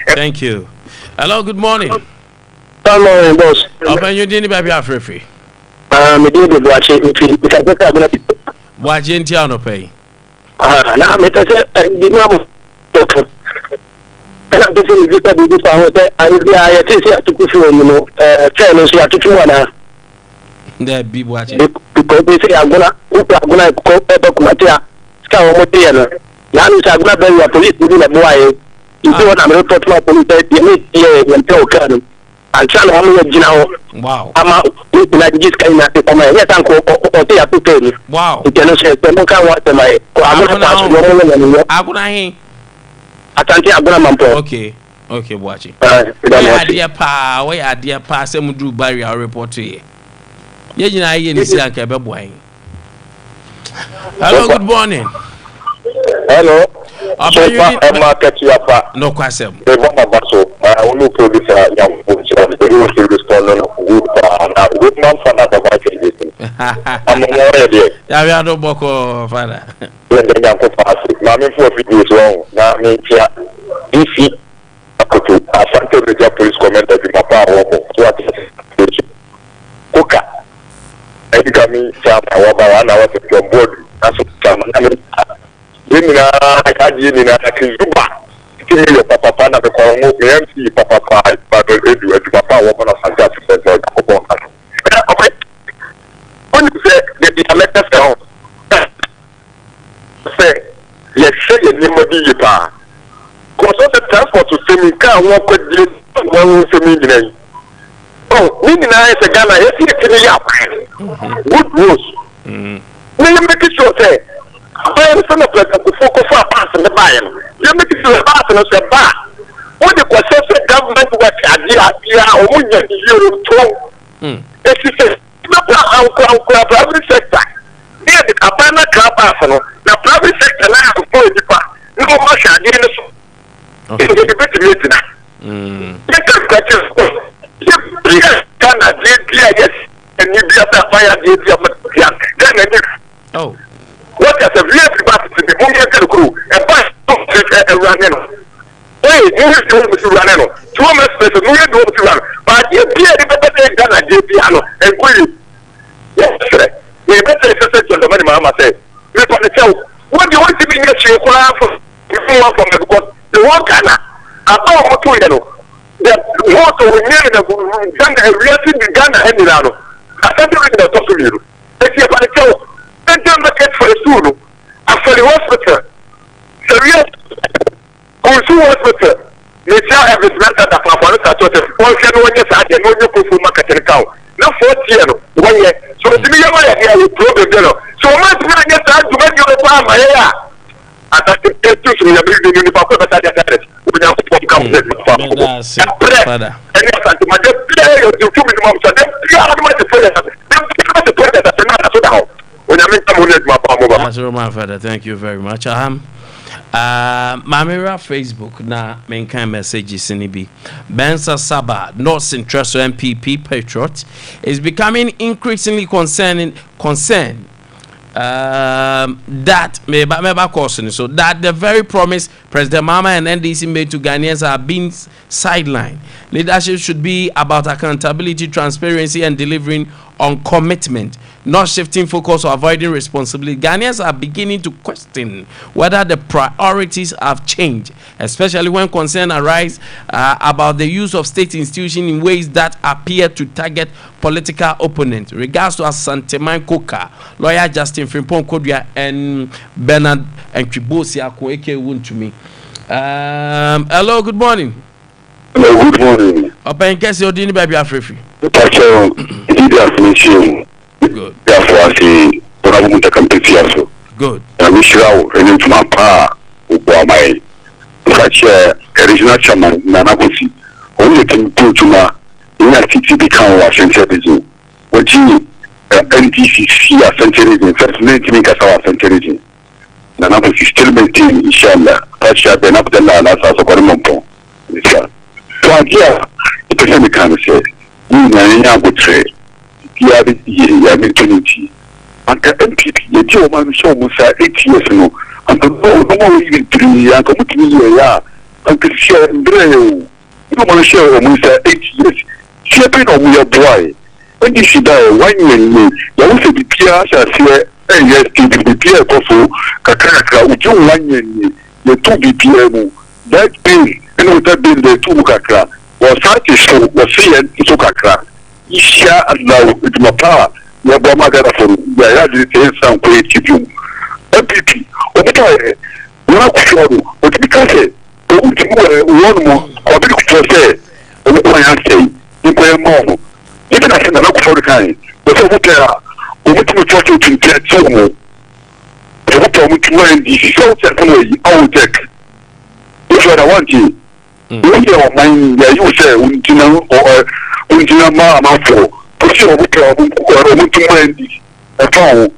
[SPEAKER 1] thank you. Hello, good morning.
[SPEAKER 3] Hello, boss.
[SPEAKER 1] Open your dinner, baby, free.
[SPEAKER 3] Me do the watch it.
[SPEAKER 1] Watch Tiano pay.
[SPEAKER 3] Now, me say the number. And I'm busy with the power. I think to push you, channels you to one.
[SPEAKER 1] There be watching.
[SPEAKER 3] Because they say I'm gonna go to Scout Motiano. Now, I'm gonna bury a police within a boy. You see what I'm reporting my police, you need here when Tell and channel how
[SPEAKER 1] wow.
[SPEAKER 3] I'm out like this kind of people. Yes, uncle, or they are to
[SPEAKER 1] wow.
[SPEAKER 3] You can say, I'm going to my I'm going to pass your
[SPEAKER 1] okay. Okay, watch it. Where are dear pa, some do barrier report to you. Yes, I hear this like a baby. Hello, good morning.
[SPEAKER 4] Hello.
[SPEAKER 1] No question.
[SPEAKER 4] I only producer young the respond with non father of I'm already.
[SPEAKER 1] Yeah, no boko father.
[SPEAKER 4] Mammy for videos wrong. Now, me, DC. I sent the police commented in my power. Coca. I got me, I was at board. That's what I can't get in a your papa na be call mo MC papa but edu papa wo na sanja to say okay when you say the elected say yes say the name pa cause the transport to semi car won ko di won semi ni oh ni na e se Ghana e ti kini ya good news we make sure say I am son of the focus for a pass in the buy. You make it to the pass and a bar. What the question government work idea or when you to it's a private sector. Near the Abana car pass, the private sector now for the bar. No much again. It's a bit written. Yes, and you be a fire, then
[SPEAKER 1] oh.
[SPEAKER 4] What is a real capacity to the crew and pass a running? Hey, you told me to run. 2 months later, you don't to run. But you appear to be done at the piano and will. Yes, sir. You better say to the money, Mamma said. You want to tell what do you want to be next year for the because the one Ghana. I thought what you know. The water will near the Ghana and reacting to Ghana and Milano. I can't read the talk to you. Let's see if I tell. Market for the school after the hospital. Serious hospital. They tell every man that the Papa all can when you start and when you go for market and cow. No 4 years, 1 year. So to me, you problem. So much when you start to make your farm, I thought to get to the building in the Papa that I had. We have to come to the farm. And yes, and my play of the 2 minimum. So then, you are the president. The president that's another down.
[SPEAKER 1] That's my father. Thank you very much. Mamira Facebook na main kind messages in be Bensa Saba North Central MPP patriot is becoming increasingly concerned that so that the very promise President Mama and NDC made to Ghanaians are being sidelined. Leadership should be about accountability, transparency, and delivering on commitment, not shifting focus or avoiding responsibility. Ghanaians are beginning to question whether the priorities have changed, especially when concern arise about the use of state institutions in ways that appear to target political opponents. Regards to Asanteman Koka, lawyer Justin Frimpong Kodria, and Bernard and Tribosi Akweke Wuntumi. Hello, good morning.
[SPEAKER 3] Hello, good morning.
[SPEAKER 1] Open case your dinner baby Afrifi.
[SPEAKER 3] Good.
[SPEAKER 1] Good.
[SPEAKER 3] I wish you out and into my pa or my such original chairman Nanabusi. Only can do to my city become Washington citizen. What you NTCC are centuries first making us our centuries. Nanabusi still maintain Ishanda. That's a ben up the land as a Gormonpo. So here, the person can say, we are good trade. You have it, and the MPP, the German show was 8 years ago, and the no even 3 years, and the share and Braille. You want to share almost 8 years. Shaping on your boy. When you see that 1 year, you also be Pierre, and yes, to be Pierre Kofu, Kakaka, with you 1 year, you 2 BPM. That bill, and with that bill, the 2 Kakra, was such a show, was saying, it's Kakra. Isha and now with my power. Ya boma gara from ya the some creative you MPP obita na kushoro obika say one more obika kushoro obika ya say nko mo even as na kushoro kan but obita obita kushoro to get so mo obita mo to when this so technology out tech if I want you your mind you say untina ma for push over to Wendy. A phone.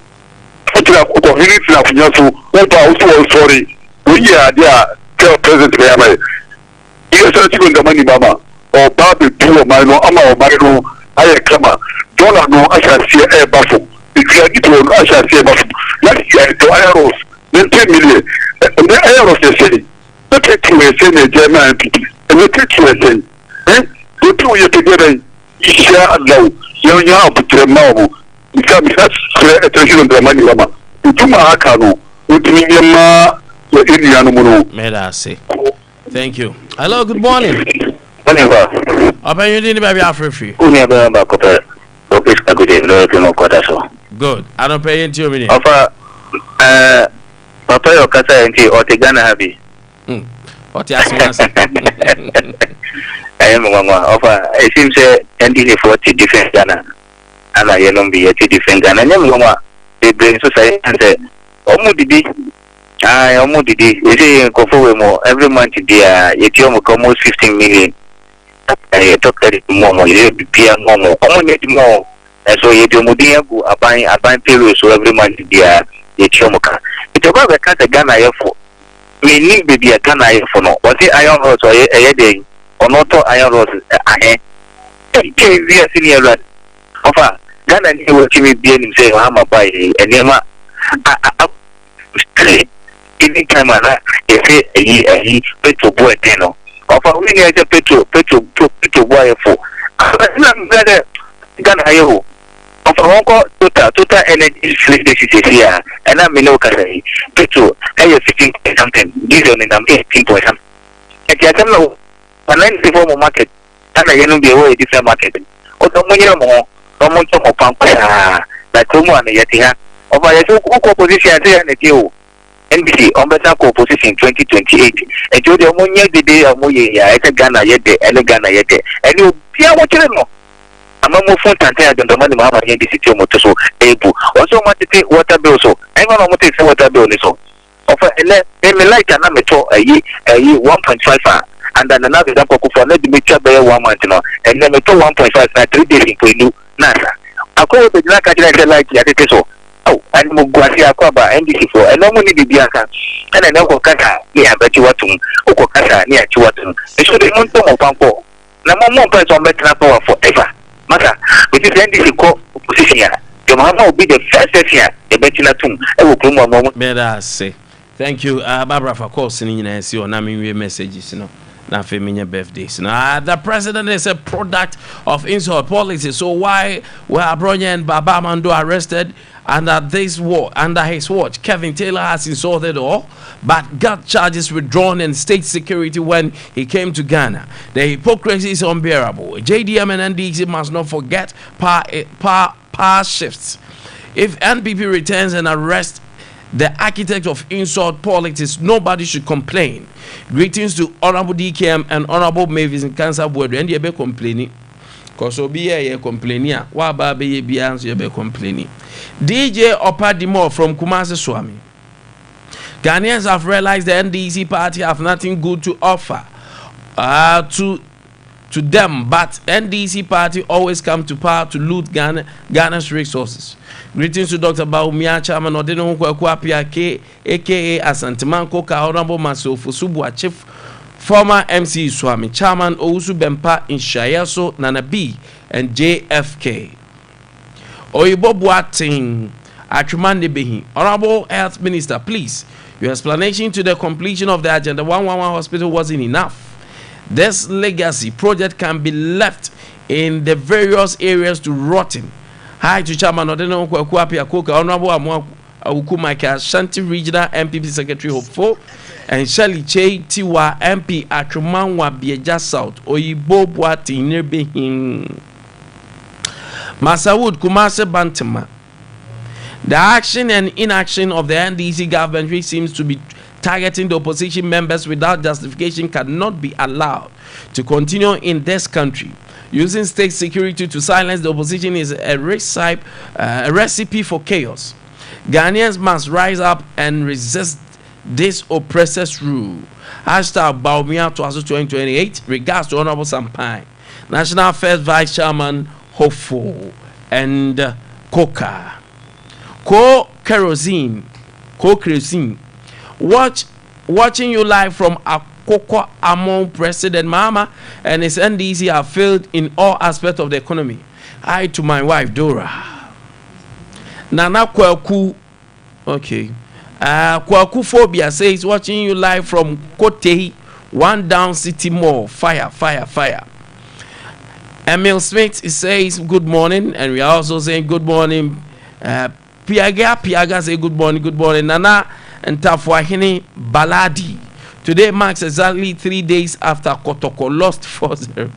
[SPEAKER 3] Sorry. We are there. Tell President Yamay. You are searching the money, Mama. Or Barbie, Puro, Mino, Ama, or Mino, I clama. Don't know, I shall see a buffalo. If you are given, I shall see a buffalo. Let's get to Aeros. Then 10 million. And the Aeros, they say, look at you and say, German people. And look at you and say, eh? Go to your together. Isha Allah. Young put now, because that's attention the money, Mama. Utuma Akano, Utumima, the Indian.
[SPEAKER 1] May I say? Thank you. Hello, good morning. Open you didn't baby Afrifi. Good. I don't pay into me.
[SPEAKER 5] Offer Papa your Kasa and or Tigana Happy.
[SPEAKER 1] What you ask
[SPEAKER 5] I am one offer. It seems NDC 40 different Ghana. And I don't be a different Ghana. And I'm they bring society and say, I almost did it. You say, go forward more every month. Dear, you almost 15 million. I talk that more. You be peer more. Almost more. And so you do Mudia go a buying pillows so every month. Dear, you chomoka. It's about the cat Ghana for. We need to be a Ghana for no. Was it iron horse or a day? Or not iron rose ahead. We are senior lad. Offer Ghana will Jimmy Bien say, I'm a buy and Yama. Any time if he petrol boy tenno. Offer we need a petrol boy for Ghana. You offer total energy here, and I'm in no country. Petrol, I have 15 something. Diesel and I'm 18 point something. I don't know. And then the formal market, and I don't be away different market. Or the more, someone talk of Pampaya, like Kumu and Yatia, of my co-position and you. NBC on better co-position 2028. And to the ammonia the day of Moya, at a Ghana yet, and a Ghana yet, and you hear what you know. I'm a more fun and tired than the money Mama in the city of Motoso, Abu. Also, want to take water bill so. I'm going to take water bill so. Offer a like an amateur a year 1.5. And then another example for let me try by 1 month now, and then 1.5 na 3 days in Penu, Nasa. I call the Naka like Yakeso. Oh, and Muguasia Kwaba, NDC for a normal need Bianca, and an Uncle Kata near Batuatum, Okokata near Chuatum. They should have Monto of Pampo. No more points on better power forever. Mother, with this NDC position, your mama will be the first here, the Betinatum, I will come a moment.
[SPEAKER 1] May I say, thank you, Barbara, for calling in and see your name messages, you know. na feminine birthdays. Now the president is a product of insult policy. So why were Abronya and Baba Mando arrested under his watch? Kevin Taylor has insulted all, but got charges withdrawn in state security when he came to Ghana. The hypocrisy is unbearable. JDM and NDC must not forget power shifts. If NPP returns and arrests the architect of insult politics, nobody should complain. Greetings to Honorable DKM and Honorable Mavis in Cancer Board. And you be complaining. Because Obi ye complaining. Wa ba be ye answer you be complaining. DJ Opadimo from Kumasi Swami. Ghanaians have realized the NDC party have nothing good to offer to them, but NDC party always come to power to loot Ghana's resources. Greetings to Dr. Baumia, Chairman Odino Kwaku Apia, aka Asantemanko Ka, Honorable Masofu Subwa, Chief, former MC Swami, Chairman Ousu Bempa in Shayaso, Nana B, and JFK. Oyibo Boating, Atrumande Behi, Honorable Health Minister, please, your explanation to the completion of the agenda 111 hospital wasn't enough. This legacy project can be left in the various areas to rotten. Hi to Chairman Odeno Kwakuapia Koka, Honorable Awuku Michael Shanti Regional MPP Secretary Hopeful, and Shirley Che Tiwa MP Atrumanwa Bieja South, Oyibo Boati Nebehin. Masawood Kumase Bantama. The action and inaction of the NDC government seems to be targeting the opposition members without justification cannot be allowed to continue in this country. Using state security to silence the opposition is a recipe for chaos. Ghanaians must rise up and resist this oppressor's rule. Hashtag Baumia to 2028. Regards to Honorable Sampai, National First Vice Chairman Hopeful, and Coca. Co-kerosene. Watching you live from Akoko Amon, President Mahama and his NDC have failed in all aspects of the economy. I to my wife Dora. Nana Kwaku, okay. Kwaku Phobia says watching you live from Kote, One Down City Mall. Fire. Emil Smith says good morning, and we are also saying good morning. Piaga say good morning. Nana and Tafwahini Baladi. Today marks exactly 3 days after Kotoko lost 4-0.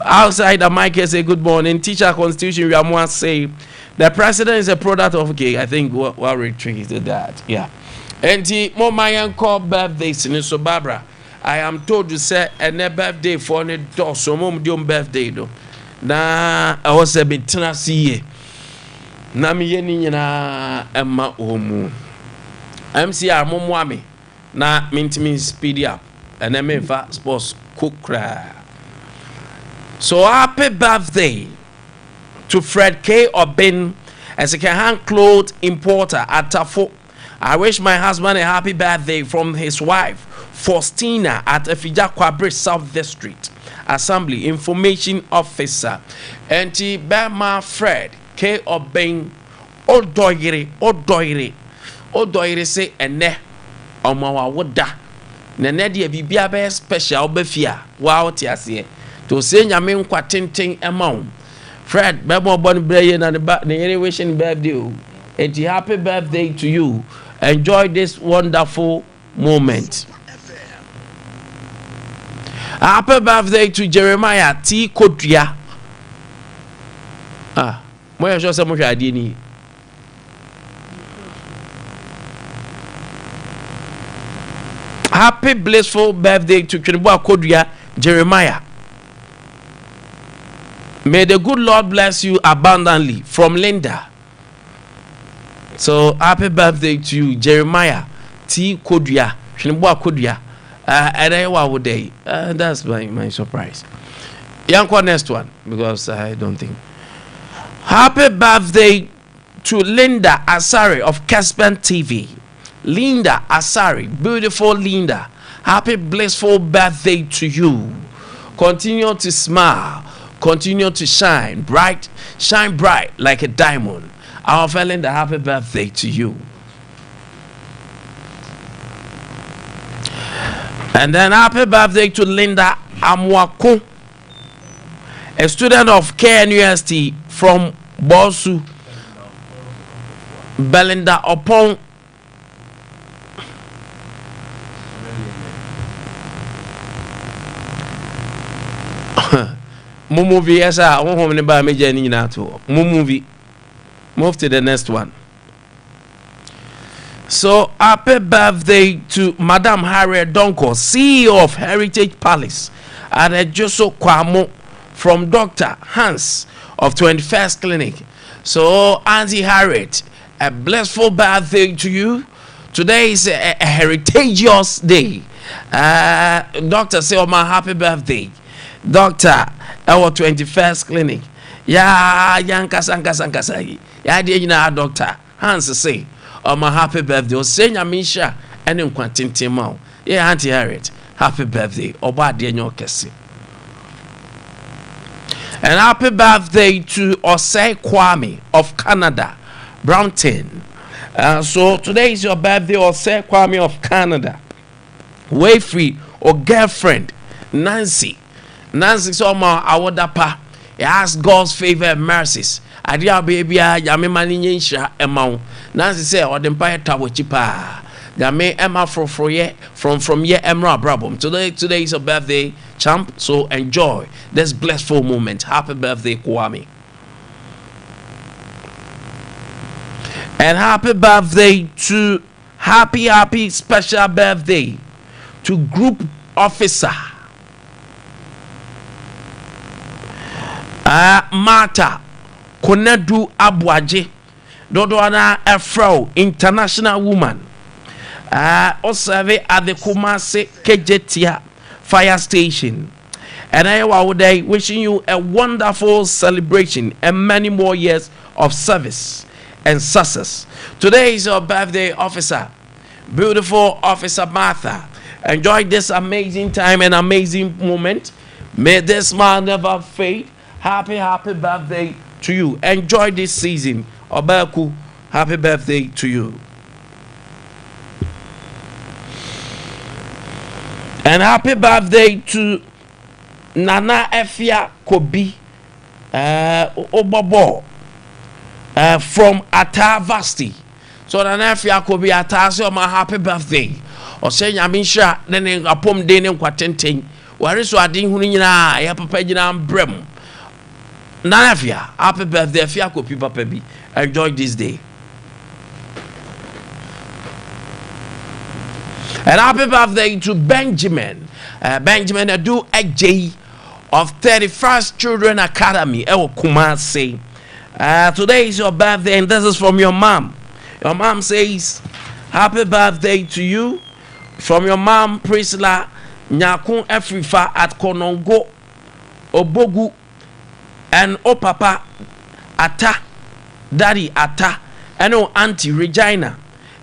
[SPEAKER 1] Outside the mic say good morning. Teacher Constitution Ramwa say the president is a product of I think what retreat did that. Yeah. And the Momayan call birthdays in so Barbara. I am told to say a birthday for a dog, so mom birthday though. Na I was a bit tenacity. Nami yeni na Emma Omu. MCR Momwami na mintimi speed up and MFA sports cookra. So happy birthday to Fred K. Obin as a hand clothes importer at Tafo. I wish my husband a happy birthday from his wife Faustina at Efija Kwabre South District Assembly Information Officer. And Bama Fred K. Obin Odoire say ene omawa woda na ne de bibia be special be fia wa oti ase to say nyame nkwa tenten ema Fred bebo bon breye na ne yere wishing birthday and happy birthday to you. Enjoy this wonderful moment. Happy birthday to Jeremiah T. Kodria. Moya sho se mo hwa ade ni. Happy blissful birthday to Kinibu Kodria Jeremiah. May the good Lord bless you abundantly from Linda. So happy birthday to you, Jeremiah T. Kodria. Kinibu Kodria. That's my surprise. Yanko next one because I don't think. Happy birthday to Linda Asari of Caspan TV. Linda Asari, beautiful Linda. Happy blissful birthday to you. Continue to smile. Continue to shine bright like a diamond. Our Linda, happy birthday to you. And then happy birthday to Linda Amwako, a student of KNUST from Bosu. Belinda upon movie, yes, I won't home about me journey now to movie. Move to the next one. So happy birthday to Madam Harriet Donko, CEO of Heritage Palace, and Joso Kwamo from Dr. Hans of 21st Clinic. So Auntie Harriet, a blissful birthday to you. Today is a heritageous day. Doctor say, oh, my happy birthday. Doctor, our 21st Clinic. Yeah, Yankasa. Yeah, dear Doctor Hans say, oh, my happy birthday. Senya Misha and Nkwantabisa. Yeah, Auntie Harriet, happy birthday. Oba dear Nyokesi. And happy birthday to Osei Kwame of Canada, Brampton. So today is your birthday, Osei Kwame of Canada. Wayfree or girlfriend, Nancy. Nancy Soma Awadapa. Ask God's favor and mercies. Adia baby, Yami Maninsha Emma. Nancy say, or the Empire Tower Chipa. Yame Emma from ye Emra Brabum. Today is your birthday, champ. So enjoy this blissful moment. Happy birthday, Kwame. And happy birthday to happy special birthday to Group Officer Martha Konedu Abuaje Dodoana Afro international woman. Observe at the Kumasi Kejetia Fire Station. And I would wishing you a wonderful celebration and many more years of service and success. Today is your birthday, officer. Beautiful Officer Martha. Enjoy this amazing time and amazing moment. May this smile never fade. Happy birthday to you. Enjoy this season. Obaku, happy birthday to you. And happy birthday to Nana Efia Kobi Obobo from Atavasti. So Nana Efia Kobi Atasi, my happy birthday. Or say Yamisha, then a pom dane quatenten. Where is what ding hunina, a papagina brem. Nana Efia, happy birthday, Efia Kobi Papabi. Enjoy this day. And happy birthday to Benjamin. Benjamin Ade Akye of 31st Children Academy. Kumasi. Today is your birthday, and this is from your mom. Your mom says, happy birthday to you. From your mom, Priscilla Nyakun Efrifa at Konongo, Obogu, and Papa Ata, Daddy Ata, and Auntie Regina.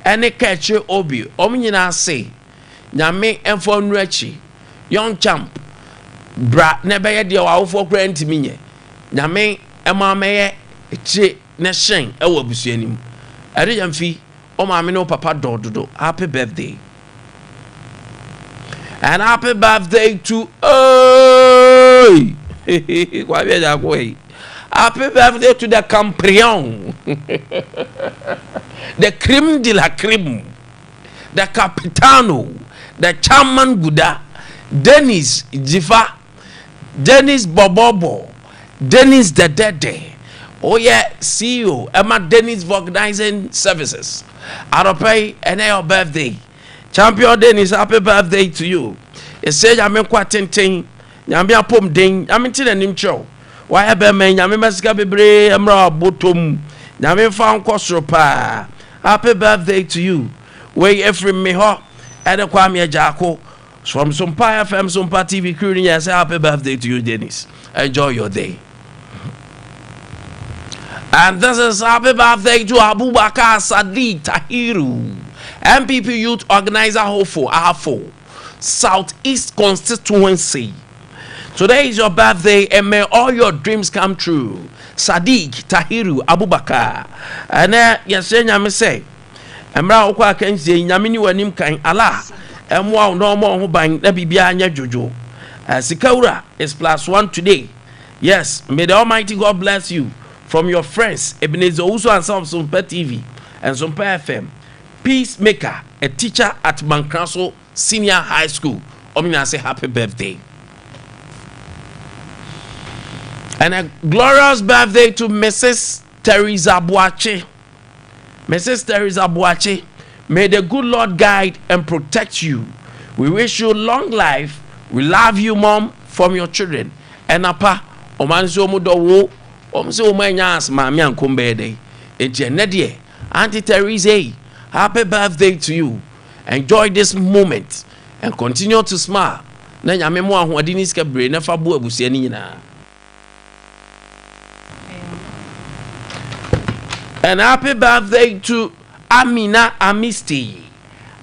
[SPEAKER 1] Any catch obi omnyina say nyame enfo nrechi young champ bra ne beye de wawofo kra ntimi nye nyame emameye echi ne shen ewo abusuanim ade yamfi o maame no papa dododo. Happy birthday. And happy birthday to kwa bia jakwe. Happy birthday to the Camprion. The creme de la creme, the Capitano, the Chairman Guda, Dennis Jifa, Dennis Bobobo, Dennis the Dede. Oh yeah, CEO, Emma Dennis Organizing Services. Aropai and your birthday. Champion Dennis, happy birthday to you. It says I'm quite tinting, Yambia Pom Ding, I'm in the name show. Why ever man, Yamimaska Bibre, Emra Botum, Yami found Kosropa. Happy birthday to you. Way every meho Ade Kwame Jako from Sompa FM, Sompa TV crew. Yes, happy birthday to you, Dennis. Enjoy your day. And this is happy birthday to Abubakar Sadiq Tahiru, MPP Youth Organizer Ahafo, Southeast Constituency. Today is your birthday and may all your dreams come true. Sadiq Tahiru Abubakar. And yes, nyame say, Emra okwa kan say nyame ni wanim kan Allah Wow, no more who buying the Bibianya Jojo. Sikaura is +1 today. Yes, may the Almighty God bless you from your friends, Ebenezer also and Sompa TV and Sompa FM. Peacemaker, a teacher at Mankraso Senior High School. Omina say happy birthday. And a glorious birthday to Mrs. Teresa Boache. Mrs. Teresa Boache, may the good Lord guide and protect you. We wish you long life. We love you, Mom, from your children. And Apa, Omanso Mudowo, Omso Manyas, Mammy and Kumbede. It's Nedie, Auntie Teresa, happy birthday to you. Enjoy this moment and continue to smile. Na nyame mo ahoɔden iska bre na fa bo abusua ni nyina. And happy birthday to Amina Amisti.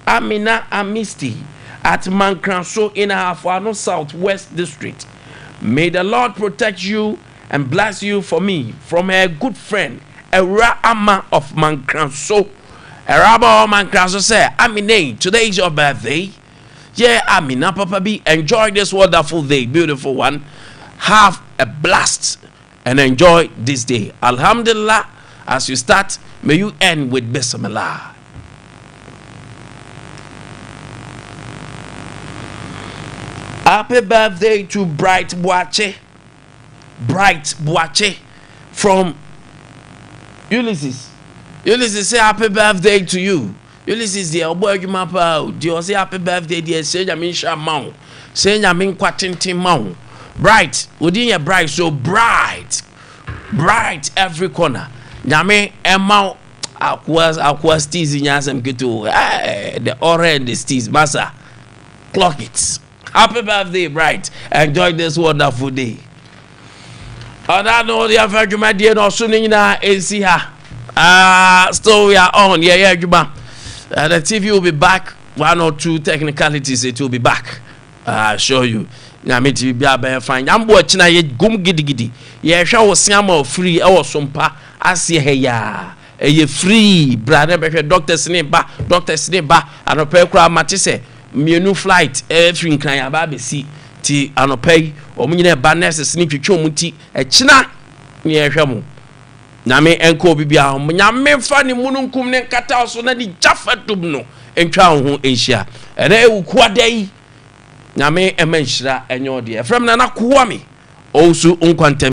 [SPEAKER 1] Amina Amisti at Mankranso in Afano Southwest District. May the Lord protect you and bless you for me from her good friend, Era Ama of Mankranso. Eraba Mankranso say, Amina, today is your birthday. Yeah, Amina, Papa B, enjoy this wonderful day, beautiful one. Have a blast and enjoy this day. Alhamdulillah, as you start, may you end with Bismillah. Happy birthday to Bright Boache. Bright Boache from Ulysses. Ulysses say happy birthday to you. Ulysses the boy you map out. Do you say happy birthday dear say Yamin Shamau. Say Yamin Quatintin Mau. Bright, within your bright, so bright. Bright every corner. Yame Emma Aquas teas in Yasam Kitu. The aura and the steez, Massa. Clock it. Happy birthday, Bright. Enjoy this wonderful day. On that note, the average my dear no soon in AC her. Still we are on. Yeah, Juba. The TV will be back. 1 or 2 technicalities, it will be back. I assure you. Nyame TV be fine. I'm watching a gum giddy. Yeah, show Siamo free or Sompa. I see hey ya. A free brother, Dr. Sneba, and a pair crowd matisse. New flight every kind of baby see ti anopay or mini banners sneak chomuti a china near shamu. Name enko bibia nyame fani mununkum ne kata so na di jaffa dubno entwa ho Asia ene ukwadai nyame emenhira enyo de from Nana Kwame also Nkwantabisa.